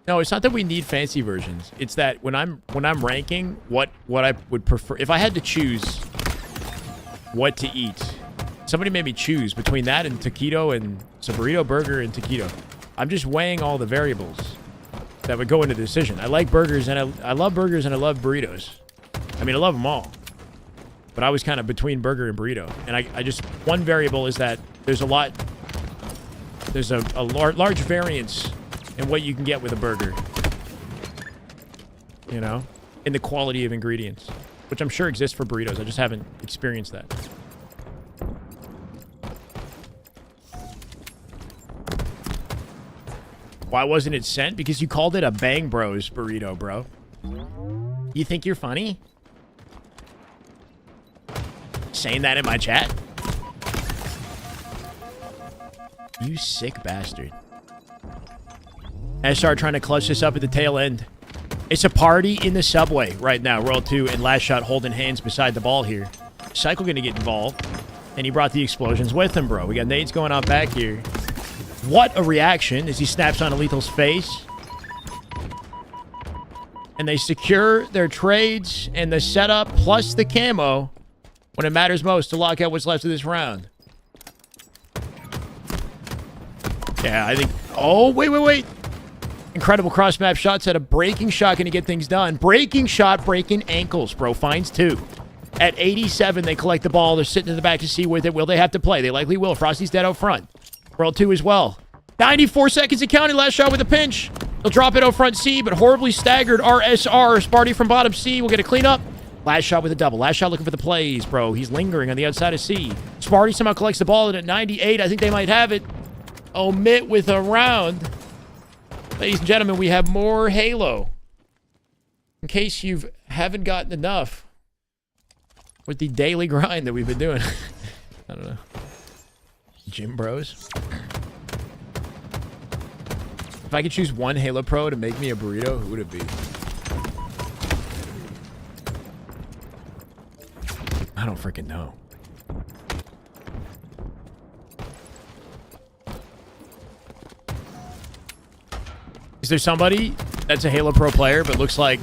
No, it's not that we need fancy versions. It's that when I'm ranking what I would prefer, if I had to choose what to eat, somebody made me choose between that and taquito and some burrito, burger, and taquito. I'm just weighing all the variables that would go into the decision. I like burgers and I love burgers and I love burritos. I mean, I love them all. But I was kind of between burger and burrito. And I just, one variable is that there's a large variance in what you can get with a burger. You know? In the quality of ingredients. Which I'm sure exists for burritos. I just haven't experienced that. Why wasn't it sent? Because you called it a Bang Bros burrito, bro. You think you're funny? Saying that in my chat? You sick bastard. SR trying to clutch this up at the tail end. It's a party in the subway right now. Roll 2 and last shot holding hands beside the ball here. Cycle gonna get involved. And he brought the explosions with him, bro. We got nades going on back here. What a reaction as he snaps on a Lethal's face. And they secure their trades and the setup plus the camo when it matters most to lock out what's left of this round. Yeah, I think... Oh, wait. Incredible cross-map shots at a breaking shot going to get things done. Breaking shot, breaking ankles, bro. Finds 2. At 87, they collect the ball. They're sitting in the back to see with it. Will they have to play? They likely will. Frosty's dead out front. World 2 as well. 94 seconds to counting. Last shot with a pinch. They'll drop it out front C, but horribly staggered RSR. Sparty from bottom C will get a cleanup. Last shot with a double. Last shot looking for the plays, bro. He's lingering on the outside of C. Sparty somehow collects the ball, and at 98, I think they might have it. Omit with a round. Ladies and gentlemen, we have more Halo. In case you haven't gotten enough with the daily grind that we've been doing. I don't know. Gym bros. If I could choose one Halo Pro to make me a burrito, who would it be? I don't freaking know. Is there somebody that's a Halo Pro player but looks like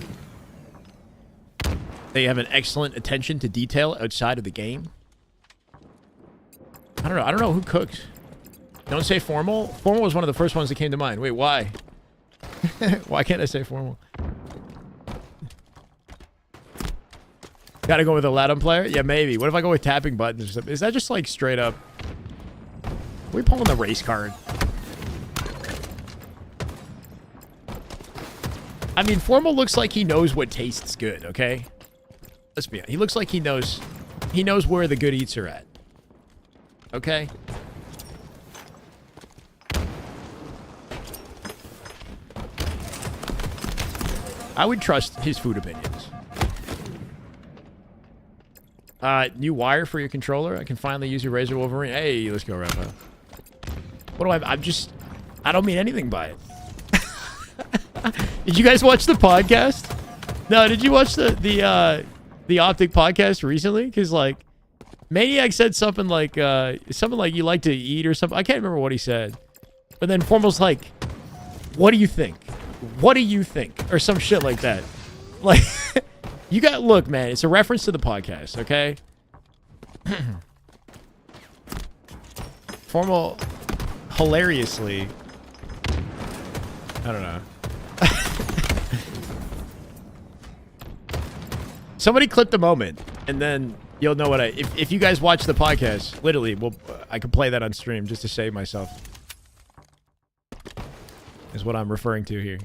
they have an excellent attention to detail outside of the game? I don't know. I don't know who cooks. Don't say Formal. Formal was one of the first ones that came to mind. Wait, why? Why can't I say Formal? Gotta go with a Latin player? Yeah, maybe. What if I go with tapping buttons or something? Is that just like straight up? Are we pulling the race card? I mean, Formal looks like he knows what tastes good, okay? Let's be honest. He looks like he knows where the good eats are at. Okay? I would trust his food opinions. New wire for your controller. I can finally use your Razor Wolverine. Hey, let's go, Rafa. What do I don't mean anything by it. Did you guys watch the podcast? No, did you watch the the Optic podcast recently? Because, like, Maniac said something like you like to eat or something. I can't remember what he said. But then Formal's like, what do you think? What do you think? Or some shit like that. Like, you got, look, man, it's a reference to the podcast, okay? Formal, hilariously, I don't know. Somebody clip the moment, and then you'll know what if you guys watch the podcast, literally, I can play that on stream just to save myself. Is what I'm referring to here.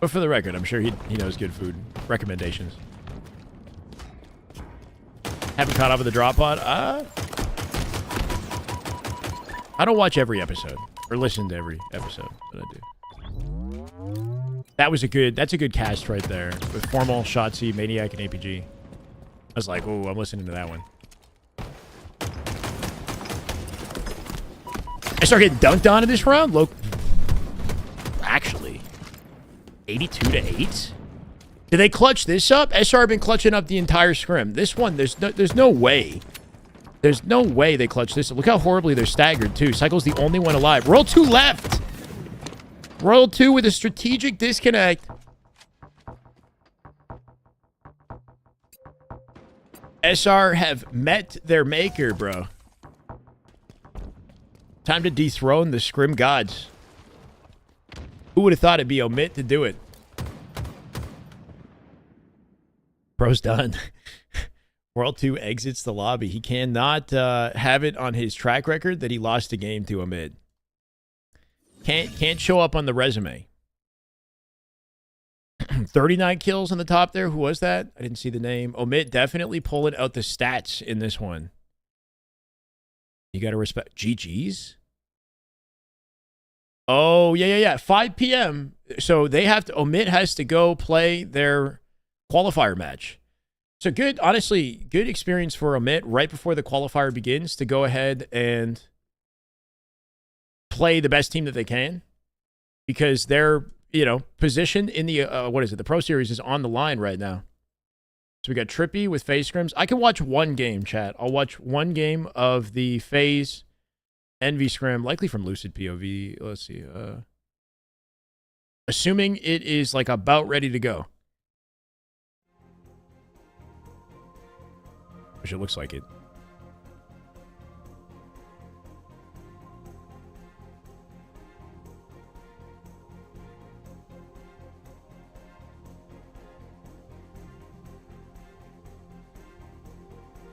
But for the record, I'm sure he knows good food recommendations. Haven't caught up with the drop pod? I don't watch every episode or listen to every episode, but I do. That's a good cast right there with Formal, Shotzi, Maniac, and APG. I was like, oh, I'm listening to that one. I start getting dunked on in this round. Look, actually, 82-8. Did they clutch this up? SR been clutching up the entire scrim. This one, there's no way. There's no way they clutch this. Look how horribly they're staggered, too. Cycle's the only one alive. Royal 2 left. Royal 2 with a strategic disconnect. SR have met their maker, bro. Time to dethrone the scrim gods. Who would have thought it'd be Omit to do it? Bro's done. World 2 exits the lobby. He cannot have it on his track record that he lost a game to Omid. Can't show up on the resume. 39 kills on the top there. Who was that? I didn't see the name. Omid definitely pulling out the stats in this one. You got to respect. GG's? Oh, yeah. 5 p.m. So they have to, Omid has to go play their qualifier match. So good, honestly, good experience for Omit right before the qualifier begins to go ahead and play the best team that they can, because their, position in the, the Pro Series is on the line right now. So we got Trippy with FAZE Scrims. I can watch one game, chat. I'll watch one game of the FAZE Envy Scrim, likely from Lucid POV. Let's see. Assuming it is like about ready to go. Which it looks like it.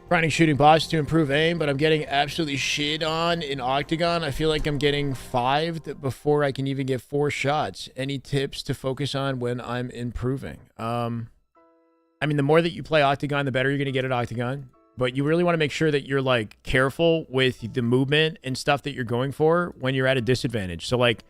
Grinding shooting bots to improve aim, but I'm getting absolutely shit on in Octagon. I feel like I'm getting 5'd before I can even get 4 shots. Any tips to focus on when I'm improving? I mean, the more that you play Octagon, the better you're going to get at Octagon. But you really want to make sure that you're, like, careful with the movement and stuff that you're going for when you're at a disadvantage. So, like,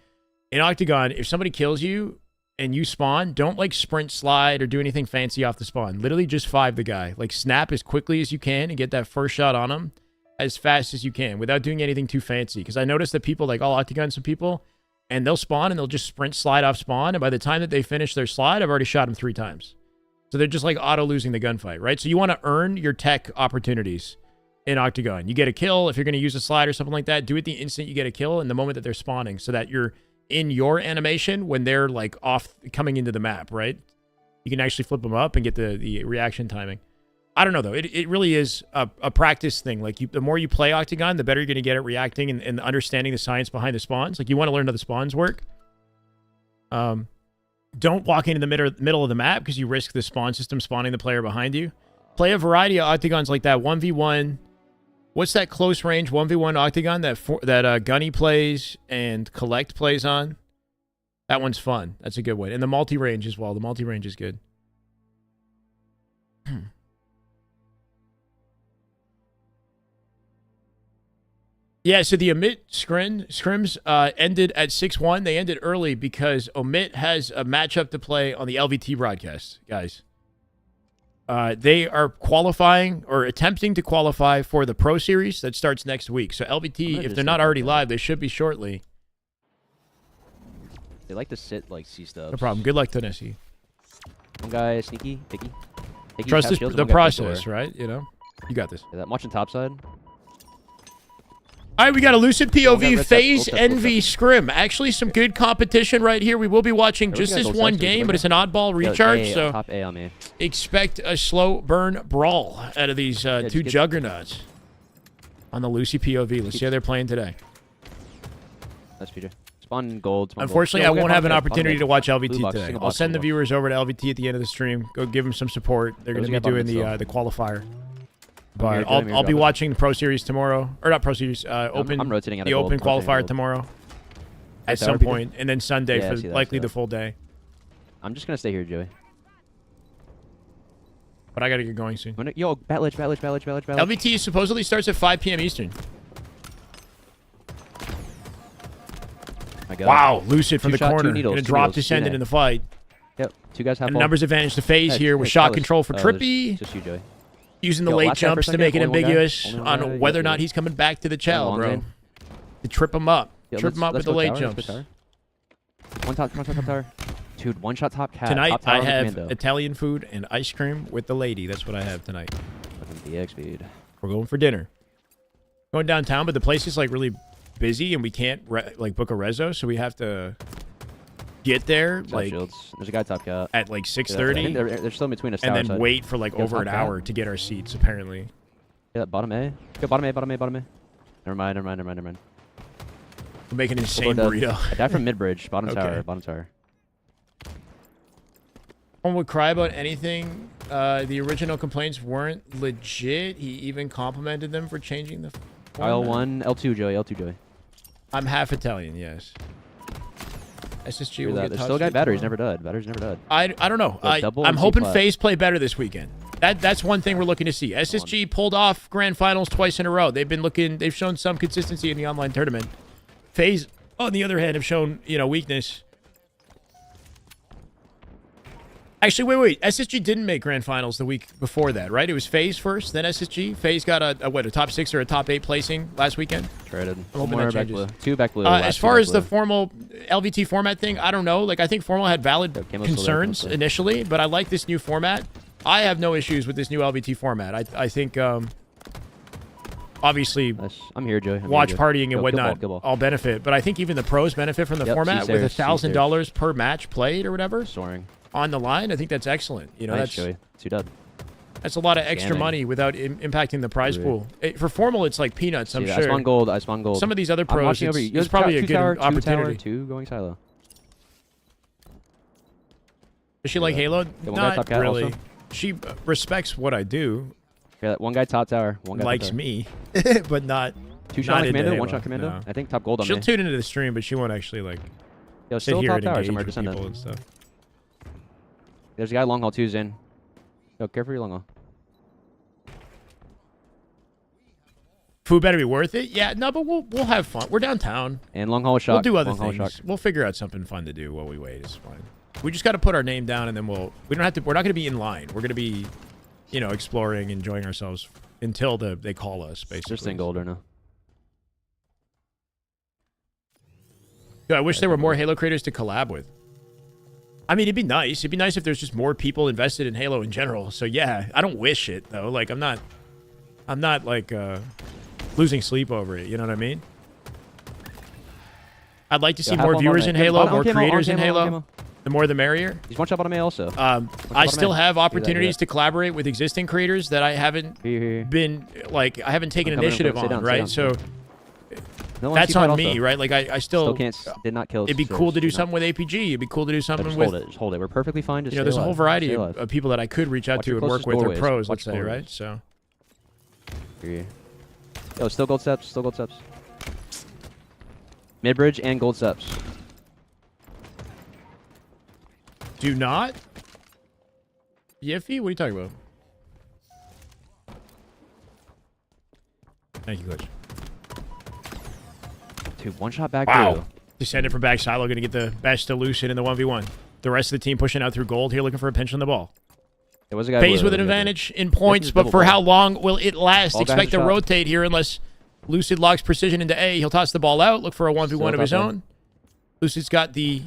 in Octagon, if somebody kills you and you spawn, don't, like, sprint slide or do anything fancy off the spawn. Literally just 5 the guy. Like, snap as quickly as you can and get that first shot on him as fast as you can without doing anything too fancy. Because I noticed that people, like, I'll Octagon some people, and they'll spawn and they'll just sprint slide off spawn. And by the time that they finish their slide, I've already shot them 3 times. So they're just like auto-losing the gunfight, right? So you want to earn your tech opportunities in Octagon. You get a kill. If you're going to use a slide or something like that, do it the instant you get a kill in the moment that they're spawning so that you're in your animation when they're like off coming into the map, right? You can actually flip them up and get the reaction timing. I don't know, though. It really is a practice thing. Like, the more you play Octagon, the better you're going to get at reacting and understanding the science behind the spawns. Like, you want to learn how the spawns work. Don't walk into the middle of the map because you risk the spawn system spawning the player behind you. Play a variety of Octagons like that. 1v1. What's that close range 1v1 Octagon that Gunny plays and Collect plays on? That one's fun. That's a good one. And the multi-range as well. The multi-range is good. Yeah, so the Omit scrims ended at 6-1. They ended early because Omit has a matchup to play on the LVT broadcast, guys. They are qualifying or attempting to qualify for the Pro Series that starts next week. So LVT, if they're not already live, they should be shortly. They like to sit like C stubs. No problem. Good luck, Tennessee. One guy sneaky, picky. Trust the process, right? You know, you got this. Yeah, I'm watching top side. All right, we got a Lucid POV, FAZE, Gold Envy, Scrim. Actually, some good competition right here. We will be watching just this one game, but it's an oddball recharge, so top A on me. Expect a slow burn brawl out of these two juggernauts on the Lucy POV. Let's see how they're playing today. That's PJ. Spawn gold. Unfortunately, I won't have an opportunity to watch LVT today. I'll send the viewers over to LVT at the end of the stream. Go give them some support. They're going to be doing the qualifier. But I'll be watching the Pro Series tomorrow. Or not Pro Series, Open. I'm rotating the Open qualifier tomorrow at some point. And then Sunday for likely the full day. I'm just going to stay here, Joey. But I got to get going soon. Yo, bat ledge. LVT supposedly starts at 5 p.m. Eastern. Wow, Lucid from the corner. Going to drop Descendant in the fight. Yep, 2 guys have and numbers advantage to FAZE here with shot control for Trippy. Just you, Joey. Using the late jumps to make it ambiguous on whether or not he's coming back to the Chell, bro. To trip him up. Trip him up with the late jumps. One top tower. Dude, one shot top cat. Tonight, I have Italian food and ice cream with the lady. That's what I have tonight. Fucking DX speed. We're going for dinner. Going downtown, but the place is like really busy and we can't like book a rezo, so we have to get there like there's a guy top cat at like 6:30. They're still in between us. And then wait for like over an hour to get our seats. Apparently. Yeah, bottom A. Go bottom A. Never mind. We're making an insane burrito. I died from mid bridge. Bottom tower. One would cry about anything. The original complaints weren't legit. He even complimented them for changing the. L1, L2 Joey. I'm half Italian, yes. SSG will get There's still a guy batteries never died. I don't know. I'm hoping FaZe play better this weekend. That's one thing we're looking to see. SSG pulled off grand finals twice in a row. They've shown some consistency in the online tournament. FaZe, on the other hand, have shown, weakness. Actually, wait. SSG didn't make grand finals the week before that, right? It was FaZe first, then SSG. FaZe got a top 6 or a top 8 placing last weekend. Traded. I'm hoping that changes. Two back blue. As far as the formal LVT format thing, I don't know. Like, I think formal had valid concerns initially, but I like this new format. I have no issues with this new LVT format. I think, obviously, I'm here, Joey. Watch partying and whatnot all benefit, but I think even the pros benefit from the format with $1,000 per match played or whatever. Soaring. On the line, I think that's excellent. Nice, Joey. That's a lot of extra money without impacting the prize pool. For formal, it's like peanuts, I'm sure. I spawn gold. Some of these other pros, it's probably a good opportunity. Two going silo. Does she like Halo? Not really. She respects what I do. Yeah, that one guy top tower. One guy likes me, but not. Two shot commando, one shot commando. No. I think top gold on me. She'll tune into the stream, but she won't actually like. Still top tower somewhere. People and stuff. There's a guy long haul too, Zin. Yo, careful your long haul. Food better be worth it. Yeah, no, but we'll have fun. We're downtown. And long haul shot. We'll do other things. We'll figure out something fun to do while we wait. It's fine. We just got to put our name down, and then we're not going to be in line. We're going to be, exploring, enjoying ourselves until they call us. Basically. Just in gold or no? Yeah, I wish there were more Halo creators to collab with. I mean, it'd be nice. It'd be nice if there's just more people invested in Halo in general. So yeah, I don't wish it though. Like I'm not like losing sleep over it. You know what I mean? I'd like to see more viewers in Halo, more creators in Halo. The more the merrier. He's one shot on me also. I still have opportunities to collaborate with existing creators that I haven't been like I haven't taken initiative on, right? So that's on me, right? Like I still did not kill. It'd be cool to do something with APG. It'd be cool to do something with. Just hold it. We're perfectly fine. There's a whole variety of people that I could reach out to and work with. Or pros, let's say, right? So. Yo, still gold steps. Mid bridge and gold steps. Do not. Yiffy, what are you talking about? Thank you, Glitch. Dude, one shot back. Wow. Descendant from back silo, going to get the best to Lucid in the 1v1. The rest of the team pushing out through gold here, looking for a pinch on the ball. There was a guy FaZe with an advantage in points, but for how long will it last? Expect to rotate here unless Lucid locks precision into A. He'll toss the ball out, look for a 1v1 of his own. Lucid's got the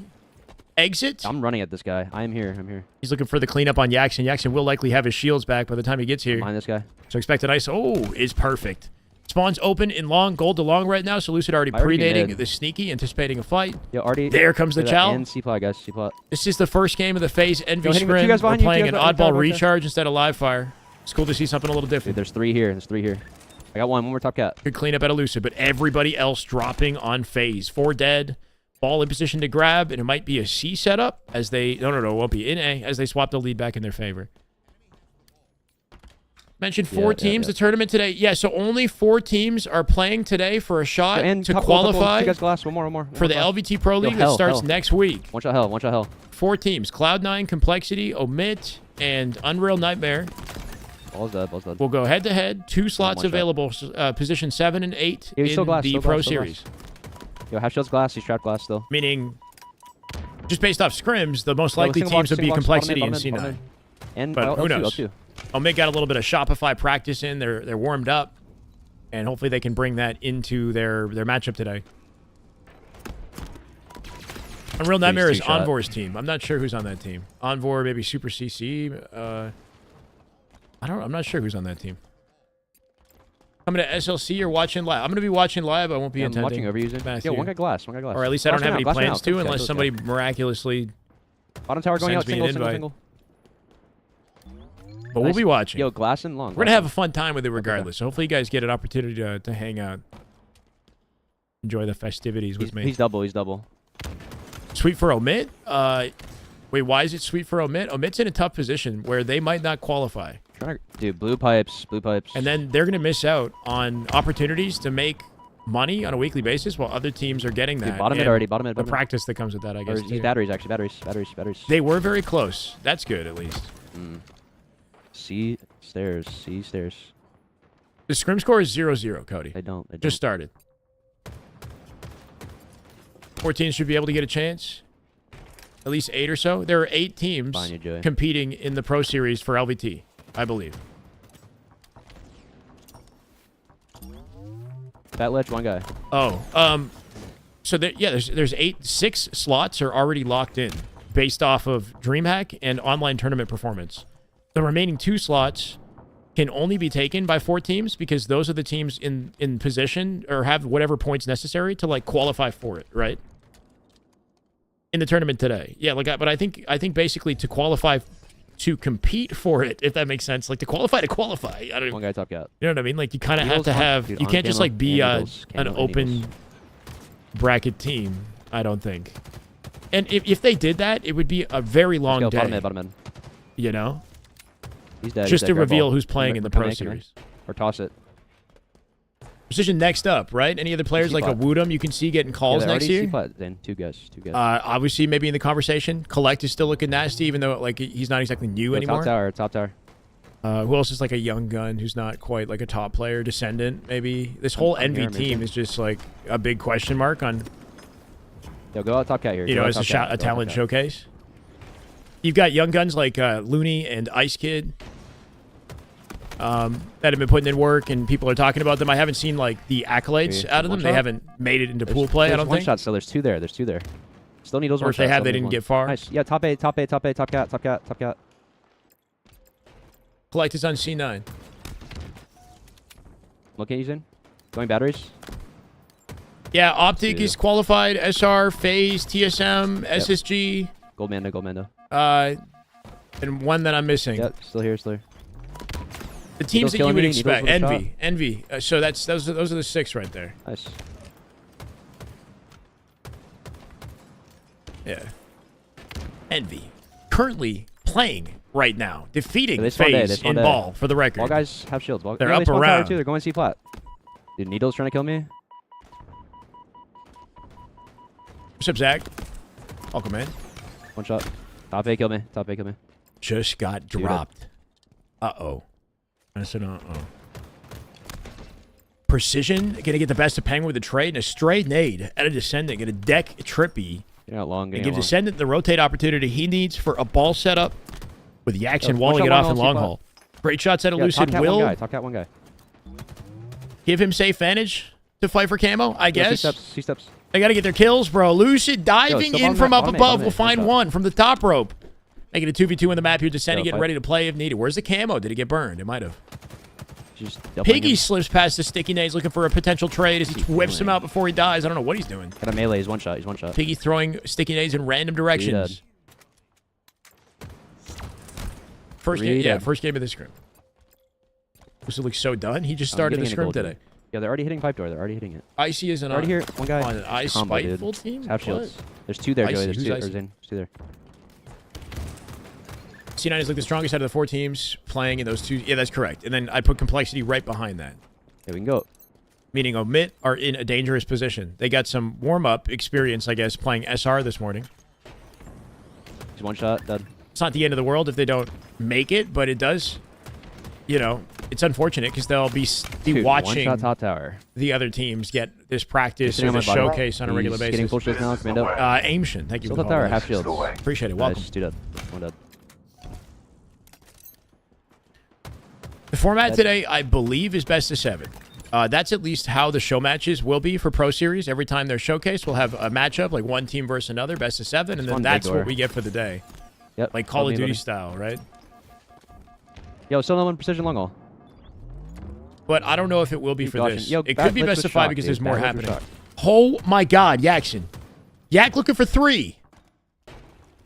exit. I'm running at this guy. I am here. I'm here. He's looking for the cleanup on Yaxon. Yaxon will likely have his shields back by the time he gets here. Mind this guy. So expect an ice. Oh, is perfect. Spawn's open in long, gold to long right now. So Lucid already predating the sneaky, anticipating a fight. Yo, already. There comes the chow. And C-plot, guys. C-plot. This is the first game of the FaZe Envy hitting Scrim. you guys We're behind you, playing you an guys oddball right there. recharge instead of live fire. It's cool to see something a little Dude, different. there's 3 here. There's 3 here. I got one more top cat. Good cleanup at Elusive, but everybody else dropping on FaZe. 4 dead. Ball in position to grab, and it might be a C setup as they... No, it won't be. In A, as they swap the lead back in their favor. Mentioned 4 teams, the tournament today. Yeah, so only 4 teams are playing today for a shot to qualify glass. One more. for the LVT Pro League that starts next week. One shot hell. 4 teams. Cloud9, Complexity, Omit, and Unreal Nightmare. Ball's dead. We'll go head-to-head. 2 slots available. Position 7 and 8 in the Pro Series. Yo, half shield's glass. He's trapped glass still. Meaning, just based off scrims, the most likely teams would be Complexity and C9. But who knows? Omit got a little bit of Shopify practice in. They're warmed up, and hopefully they can bring that into their matchup today. Unreal Nightmare is Envor's team. I'm not sure who's on that team. Envor, maybe Super CC. I'm not sure who's on that team. Coming to SLC or watching live? I'm going to be watching live. I won't be attending. I'm watching over using. Yo, one guy glass. Or at least I don't have any plans to, unless somebody miraculously bottom tower going out. Single. But we'll be watching. Yo, glass and long. We're going to have a fun time with it regardless. So hopefully you guys get an opportunity to hang out. Enjoy the festivities with me. He's double. Sweet for Omit? Wait, why is it sweet for Omit? Omit's in a tough position where they might not qualify. Dude, blue pipes. And then they're going to miss out on opportunities to make money on a weekly basis while other teams are getting that. Dude, bottom mid already. Bottom mid. The practice that comes with that, I guess. These batteries, actually. Batteries. They were very close. That's good, at least. C stairs. The scrim score is 0-0, Cody. I don't. Just started. 14 should be able to get a chance. At least 8 or so. There are 8 teams competing in the Pro Series for LVT, I believe. Fat ledge, one guy. Oh, so there's 6 slots are already locked in based off of DreamHack and online tournament performance. The remaining 2 slots can only be taken by 4 teams because those are the teams in position or have whatever points necessary to like qualify for it, right? In the tournament today. Yeah, but I think basically to qualify to compete for it, if that makes sense, like to qualify. I don't know. One guy top cat. You know what I mean? Like you kind of have to have, you can't just like be an open bracket team, I don't think. And if they did that, it would be a very long day. Bottom mid. You know? He's dead. Just to reveal who's playing in the Pro Series. Or toss it. Precision next up, right? Any other players like a Woodham you can see getting calls next year? Then 2 guys. Obviously, maybe in the conversation. Collect is still looking nasty, even though like he's not exactly new anymore. Top tower. Who else is like a young gun who's not quite like a top player? Descendant, maybe. This whole Envy team is just like a big question mark on. Yo, go out top cat here. You know, as a talent showcase. You've got young guns like Looney and Ice Kid that have been putting in work, and people are talking about them. I haven't seen like the accolades out of them. They haven't made it into pool play. I don't think. One shot still. There's 2 there. Still needles. Or if they have, they didn't get far. Nice. Yeah, top A, top cat. Collect is on C9. Look at you, Zin. Going batteries. Yeah, Optic is qualified. SR, FaZe, TSM, SSG. Gold Mando. And one that I'm missing. Yep, still here. The teams that you would expect. Envy. So those are the 6 right there. Nice. Yeah. Envy. Currently playing right now. Defeating Yeah, FaZe in ball, for the record. All guys have shields. They're up around. Too. They're going C flat. Dude, Needle's trying to kill me. What's up, Zach? Welcome in. One shot. Top A kill me. Just got dropped. Uh-oh. I said uh-oh. Precision gonna get the best of Penguin with a trade and a stray nade at a descendant. Gonna deck Trippy. Getting out long. And give Descendant the rotate opportunity he needs for a ball setup with Yaxon walling it off in long haul. Great shots at Elusive. Will top cat one guy. Give him safe vantage to fight for camo, I guess. C steps. They got to get their kills, bro. Lucid diving still in from up bottom mid, above. bottom We'll mid, find one shot. one from the top rope. Making a 2v2 in the map here. Descending, getting fight. ready to play if needed. Where's the camo? Did it get burned? It might have. She's doubling Piggy him. slips past the sticky nades looking for a potential trade as he whips him out before he dies. I don't know what he's doing. Got a melee. He's one shot. He's one shot. Piggy throwing sticky nades in random directions. First game, yeah, first game of the scrim. This looks so done. He just started the getting scrim into gold, today. Yeah, they're already hitting pipe door. They're already hitting it. Icy is an Already here. One guy. on an ice Combo, dude. spiteful team. Half What? shields. There's two there, Icy. Joey. There's Who's two. Icy? There's two there. C9 is like the strongest out of the 4 teams playing in those 2. Yeah, that's correct. And then I put complexity right behind that. Yeah, we can go. Meaning Omit are in a dangerous position. They got some warm-up experience, I guess, playing SR this morning. He's one shot. Dead. It's not the end of the world if they don't make it, but it does. You know, it's unfortunate because they'll be Dude, watching one shot top tower. the other teams get this practice Sitting or on my this bottom. showcase on a regular He's getting basis. full shields now. Commando. Aimshin, thank you Still for top the tower. follow. Half shields. Appreciate it. Welcome. Nice. Two dead. One dead. The format Dead. today, I believe, is best of 7. That's at least how the show matches will be for Pro Series. Every time they're showcased, we'll have a matchup, like one team versus another, best of 7, and then Fun that's big what door. we get for the day. Yep. Like Call Follow of me, Duty buddy. style, right? Yo, still no one precision long haul. But I don't know if it will be Keep for dodging. this. Yo, It bad could be glitch best with of 5 shock, because dude. there's more Bad glitch with happening. shock. Oh my God, Yaxon. Yak looking for 3.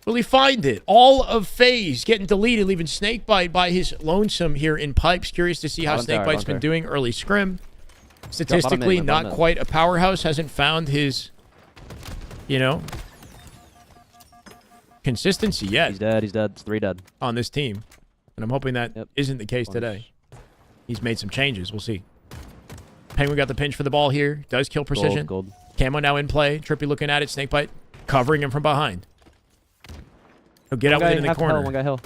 Will he find it? All of FAZE getting deleted, leaving Snakebite by his lonesome here in Pipes. Curious to see how Bottom tower, Snakebite's bottom been tower. doing early scrim. Statistically, mid, not bottom mid. quite a powerhouse. Hasn't found his, you know, consistency yet He's dead. He's dead. It's 3 dead. on this team. And I'm hoping that Yep. not the case Bunch. today. He's made some changes. We'll see. Penguin got the pinch for the ball here. Does kill precision. Gold. Camo now in play. Trippy looking at it. Snakebite covering him from behind. He'll get out with it in the corner. One guy hill.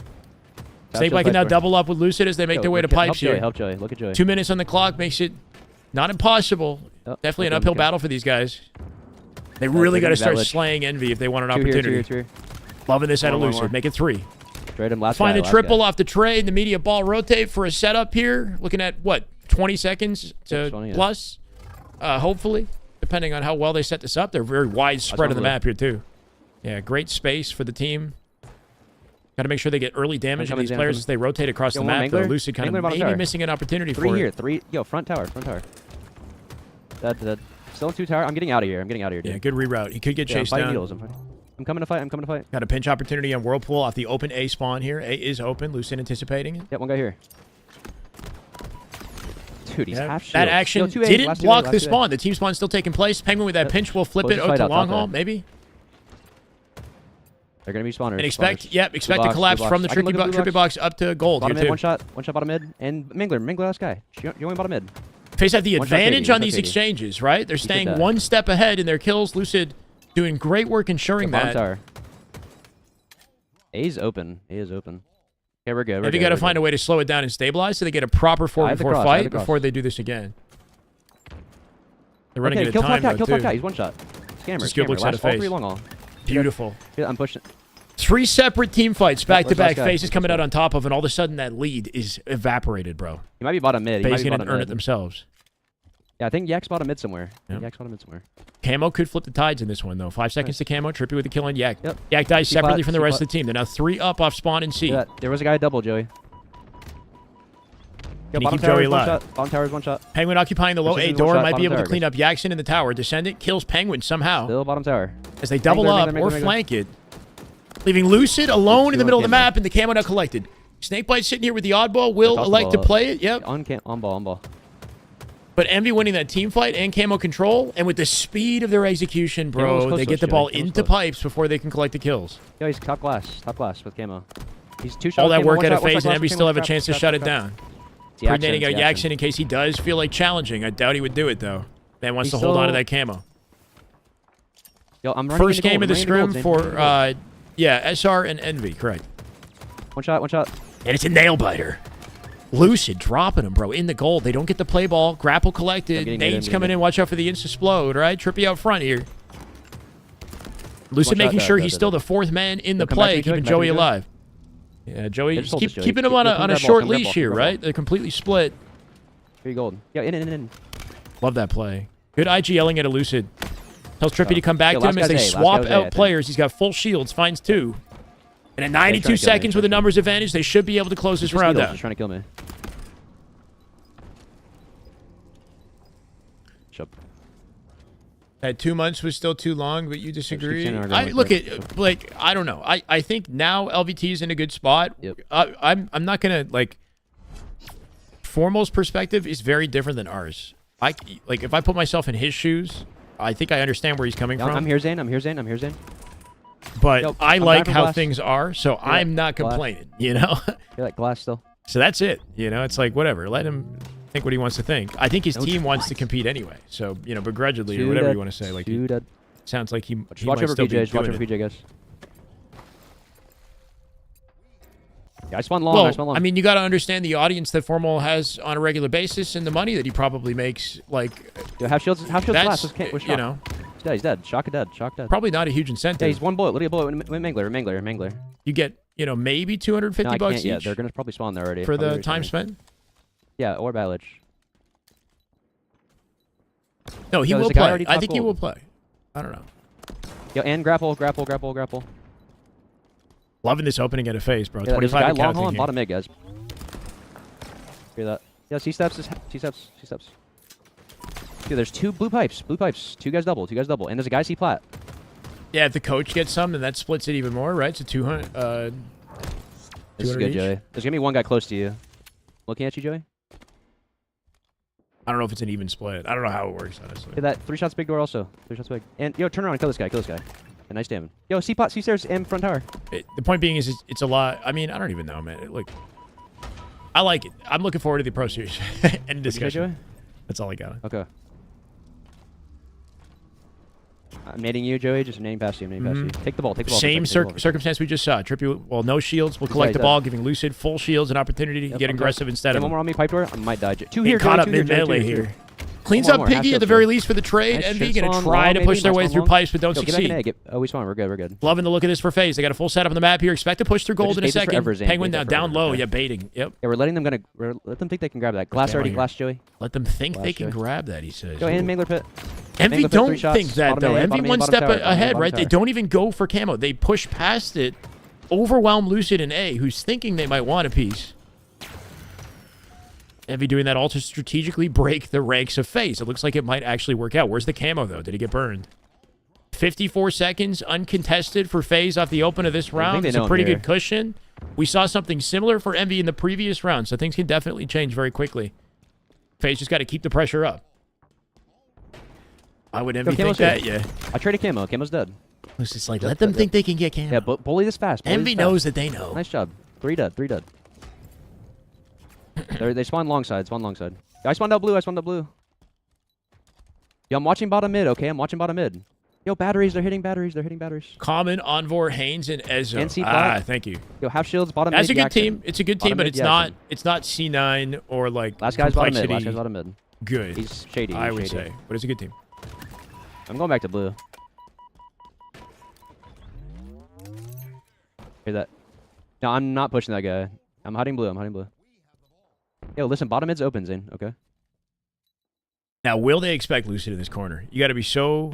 Snakebite can now double up with Lucid as they make their way to Pipes here. Help Joey. Look at Joey. 2 minutes on the clock makes it not impossible. Oh, Definitely an okay, uphill okay. battle for these guys. They really got to taking start that ledge. slaying Envy if they want an Two here, opportunity. two here. Loving this out of One more, Lucid. more. Make it 3. Trade him last Find guy, a last triple guy. off the trade. The media ball rotate for a setup here. Looking at, what, 20 seconds to 20, yeah. plus? Hopefully, depending on how well they set this up. They're very widespread on the one map here, too. Yeah, great space for the team. Got to make sure they get early damage on coming, these Zan, players coming. as they rotate across Yo, the one map. Though Mangler. Lucid kind Mangler of bottom maybe tower. missing an opportunity 3 for here. it. 3. Yo, front tower. Front tower. Dead. Still in 2 tower. I'm getting out of here. Dude. Yeah, good reroute. He could get Yeah, I'm chased fighting down. needles. I'm coming to fight. Got a pinch opportunity on Whirlpool off the open A spawn here. A is open. Lucid anticipating it. Yeah, one guy here. Dude, he's Yeah, half shield. that action Yo, 2A, didn't last 2A, block last the 2A. spawn. The team spawn still taking place. Penguin with that Yep. pinch will flip Close it the out fight to out long top haul, there. maybe. They're gonna be spawners. And expect Blue to collapse box. from the I can tricky, look at blue tricky box up to gold Bottom here mid, too. one shot bottom mid, and Mangler last guy. You only bottom mid. FaZe have the One shot advantage KD, on one shot these KD. exchanges, right? They're staying that. one step ahead in their kills. Lucid doing great work ensuring Bottom that. tower. A is open. Okay, we're good. Have you got to find a way to slow it down and stabilize so they get a proper I have the 4v4 cross, I have fight the cross. before they do this again? They're running Okay, out kill of time, top cat. Kill though, top cat. too. He's one shot. Scammer. This good looks out of all FaZe. 3 long all. Beautiful. Yeah, I'm pushing. 3 separate team fights back to Where's back. last guy? FaZe is coming out on top of, and all of a sudden that lead is evaporated, bro. He might be bottom mid. FaZe going to earn it themselves. Yeah, I think Yak's bottom mid somewhere. Yep. Yak's bottom mid somewhere. Camo could flip the tides in this one, though. 5 seconds to Camo. Trippy with the kill on Yak. Yep. Yak dies C separately pot, from the C rest pot. of the team. They're now 3 up off spawn and C. Yeah, there was a guy double, Joey. Can he bottom keep tower Joey is one alive? shot. Bottom tower is one shot. Penguin occupying the low A Precision's door. one shot, Might be bottom able to tower. clean up Yaxon in the tower. Descend it. Kills Penguin somehow. Still bottom tower. As they double Mangler, up Mangler, or Mangler. flank it. Leaving Lucid alone in the two middle on of the Camo. map and the Camo now collected. Snakebite sitting here with the oddball. Will toss the elect to ball up. play it. Yep. On ball. But Envy winning that team fight and Camo control. And with the speed of their execution, Camo was bro, close they to get us, the Joey. ball Camo was into close. pipes before they can collect the kills. Yo, he's top glass with camo. He's 2 shots. All that Camo, work one out of shot, one FaZe shot, and Envy glass, still have a trap, chance to trap, shut it trap. down. It's the Predating out action. Yaxon in case he does feel like challenging. I doubt he would do it, though. Man wants He's to hold on to so- that Camo. Yo, I'm running First into game gold, of the I'm running into scrim gold, for, Zane. yeah, SR and Envy, correct. One shot. And it's a nail biter. Lucid dropping him, bro, in the gold. They don't get the play ball. Grapple collected. getting it, Nades I'm coming getting in. Watch out for the insta-splode, right? Trippy out front here. Lucid One shot, making sure dead, he's dead, still dead. the 4th man in the come back to play, me, Joey, keeping come back to Joey me, Joey. alive. Yeah, Joey, Yeah, just hold keep this, Joey. keeping him on Come a grab ball, short come grab leash ball, here, come grab right? They're completely split. 3 gold. Yo, in. Love that play. Good IG yelling at a Lucid. Tells Trippy to come back Yo, to him last as they guy's A, last swap guy was A, I out think. players. He's got full shields, finds 2. And at he's trying 92 to kill me, seconds he's with a trying to numbers advantage, they should be able to close this Just round needles, out. Just trying to kill me. Shut. That 2 months was still too long, but you disagree. keep saying our I going look for at like I don't know. I think now LVT is in a good spot. Yep. I'm not gonna like. Formal's perspective is very different than ours. Like if I put myself in his shoes, I think I understand where he's coming from. I'm here, Zane. I'm here, Zane. I'm here, Zane. But Yo, I I'm like back for how glass. things are, so I'm not glass. complaining. You know. You're like glass still. So that's it. You know, it's like whatever. Let him think what he wants to think. I think his team wants to compete anyway. So begrudgingly or whatever you want to say. Like, Two dead. sounds like he Just watch might over still be PJs. Watch doing over it. PJ, guys. Yeah, I spawned long. I spawned Well, long. I mean, you got to understand the audience that Formal has on a regular basis and the money that he probably makes. Like, Yo, half shields. Half shields that's last. Let's you know, He's dead. He's dead. Shock dead. Shock dead. probably not a huge Yeah, incentive. he's one bullet. Literally a bullet. Mangler. You get maybe 250 No, I bucks can't yet. each They're gonna probably spawn there already. for Probably the already time spawning. spent. Yeah, or mileage. No, he Yo, there's will a guy play. already I top think he gold. will play. I don't know. Yo, and grapple. Loving this opening at a phase, bro. Yeah, there's a 25 guy and long counting haul and here. bottom mid, guys. Hear that? Yeah, C-steps. Dude, there's 2 blue pipes. 2 guys double. And there's a guy C-plat. Yeah, if the coach gets some, then that splits it even more, right? So 200. This is 200 good, each? Joey. There's gonna be one guy close to you. Looking at you, Joey. I don't know if it's an even split. I don't know how it works, honestly. Hit that 3 shots big door also. 3 shots big. And yo, turn around and kill this guy. A nice damage. Yo, C-pot, C-stairs, and front tower. The point being is it's a lot. I mean, I don't even know, man. Like, I like it. I'm looking forward to the Pro Series and What'd you say, discussion. Joey? That's all I got. Okay. I'm nading you, Joey. Just nading past you. Take the ball. Same circumstance we just saw. Trippy, well, no shields. We'll collect the ball, giving Lucid full shields an opportunity to get aggressive instead of one him. more on me, pipe door. I might die. 2 He here, caught Joey, up 2 here, mid Joey, 2 melee here. here. Cleans One up more, half Piggy at shield the very here. least for the trade. Nice Envy shit, gonna spawn, try long, to push maybe. their Nice way one, through long. pipes, but don't Yo, get back in succeed. A. We spawn. We're good. Loving the look of this for FaZe. They got a full setup on the map here. Expect to push through gold in a bait this second. forever, Zane. Penguin Bait now that down forever, low. okay. Yeah, baiting. Yep. Yeah, we're letting them let them think they can grab that. Glass Okay, already. I'm Glass, Joey. Let them think Last they can Joey. grab that, he says. Go in, Mangler pit. Envy Mangler pit, 3 don't shots. think that, Bottom though. A, Envy bottom A, one bottom step tower, bottom A, ahead, bottom right? They tower. don't even go for camo. They push past it, overwhelm Lucid and A, who's thinking they might want a piece. Envy doing that all to strategically break the ranks of FaZe. It looks like it might actually work out. Where's the camo, though? Did he get burned? 54 seconds uncontested for FaZe off the open of this round. they It's know a him pretty here. good cushion. We saw something similar for Envy in the previous round, so things can definitely change very quickly. FaZe just got to keep the pressure up. I would Envy think camo's that, here. yeah. I traded camo. Camo's dead. It's just like, let them think they can get camo. Yeah, bully this fast. Envy knows that they know. Nice job. 3 dead. They spawn long side. Yo, I spawned out blue. Yo, I'm watching bottom mid, okay? Yo, batteries. They're hitting batteries. Common, Envor, Haynes, and Ezo. And C Thank you. Yo, half shields, bottom That's mid. a good Jackson. team. It's a good team, Bottom but mid, it's Jackson. not C9 or like Last guy's bottom complexity mid. good. He's shady. I would he's shady. say, but it's a good team. I'm going back to blue. Hear that? No, I'm not pushing that guy. I'm hiding blue. Yo, listen, bottom mid's open, Zane. Okay. Now, will they expect Lucid in this corner? You got to be so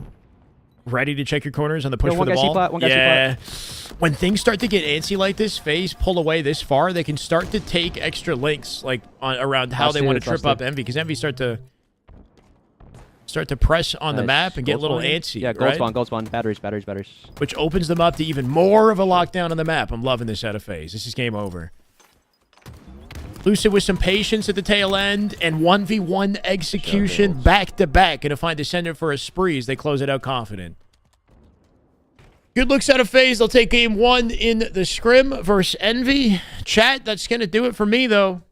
ready to check your corners on the push Yo, for one the guy ball. C-flat, one guy Yeah. When things start to get antsy like this, FaZe pull away this far, they can start to take extra links like around how Last they two, want to trip last up two. Envy, because Envy start to press on the Nice. map and get a Gold little spawning? antsy. Yeah, gold spawn. Batteries. Which opens them up to even more of a lockdown on the map. I'm loving this out of FaZe. This is game over. Lucid with some patience at the tail end and 1v1 execution back-to-back. Going to find Descendant for a spree as they close it out confident. Good looks out of FaZe. They'll take game 1 in the Scrim versus Envy. Chat, that's going to do it for me, though.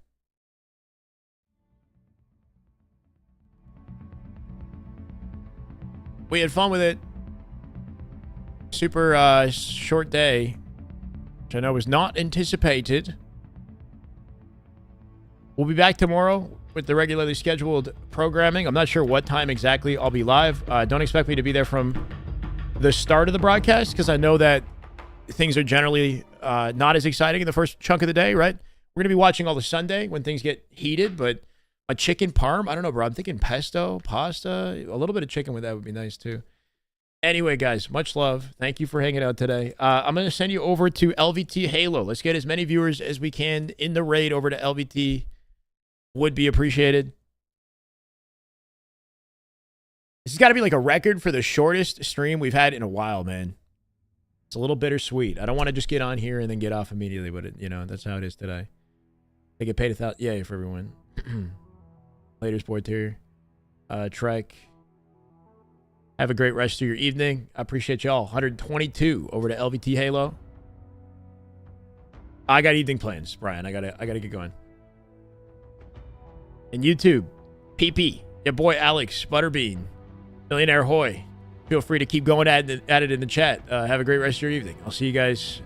We had fun with it. Super short day, which I know was not anticipated. We'll be back tomorrow with the regularly scheduled programming. I'm not sure what time exactly I'll be live. Don't expect me to be there from the start of the broadcast because I know that things are generally not as exciting in the first chunk of the day, right? We're going to be watching all the Sunday when things get heated, but a chicken parm, I don't know, bro. I'm thinking pesto, pasta, a little bit of chicken with that would be nice too. Anyway, guys, much love. Thank you for hanging out today. I'm going to send you over to LVT Halo. Let's get as many viewers as we can in the raid over to LVT. Would be appreciated. This has got to be like a record for the shortest stream we've had in a while, man. It's a little bittersweet. I don't want to just get on here and then get off immediately, but that's how it is today. They get paid $1,000. Yay for everyone. Later, sport tier. Trek. Have a great rest of your evening. I appreciate y'all. 122 over to LVT Halo. I got evening plans, Brian. I gotta get going. And YouTube, PP, your boy Alex, Butterbean, Millionaire Hoy. Feel free to keep going at it in the chat. Have a great rest of your evening. I'll see you guys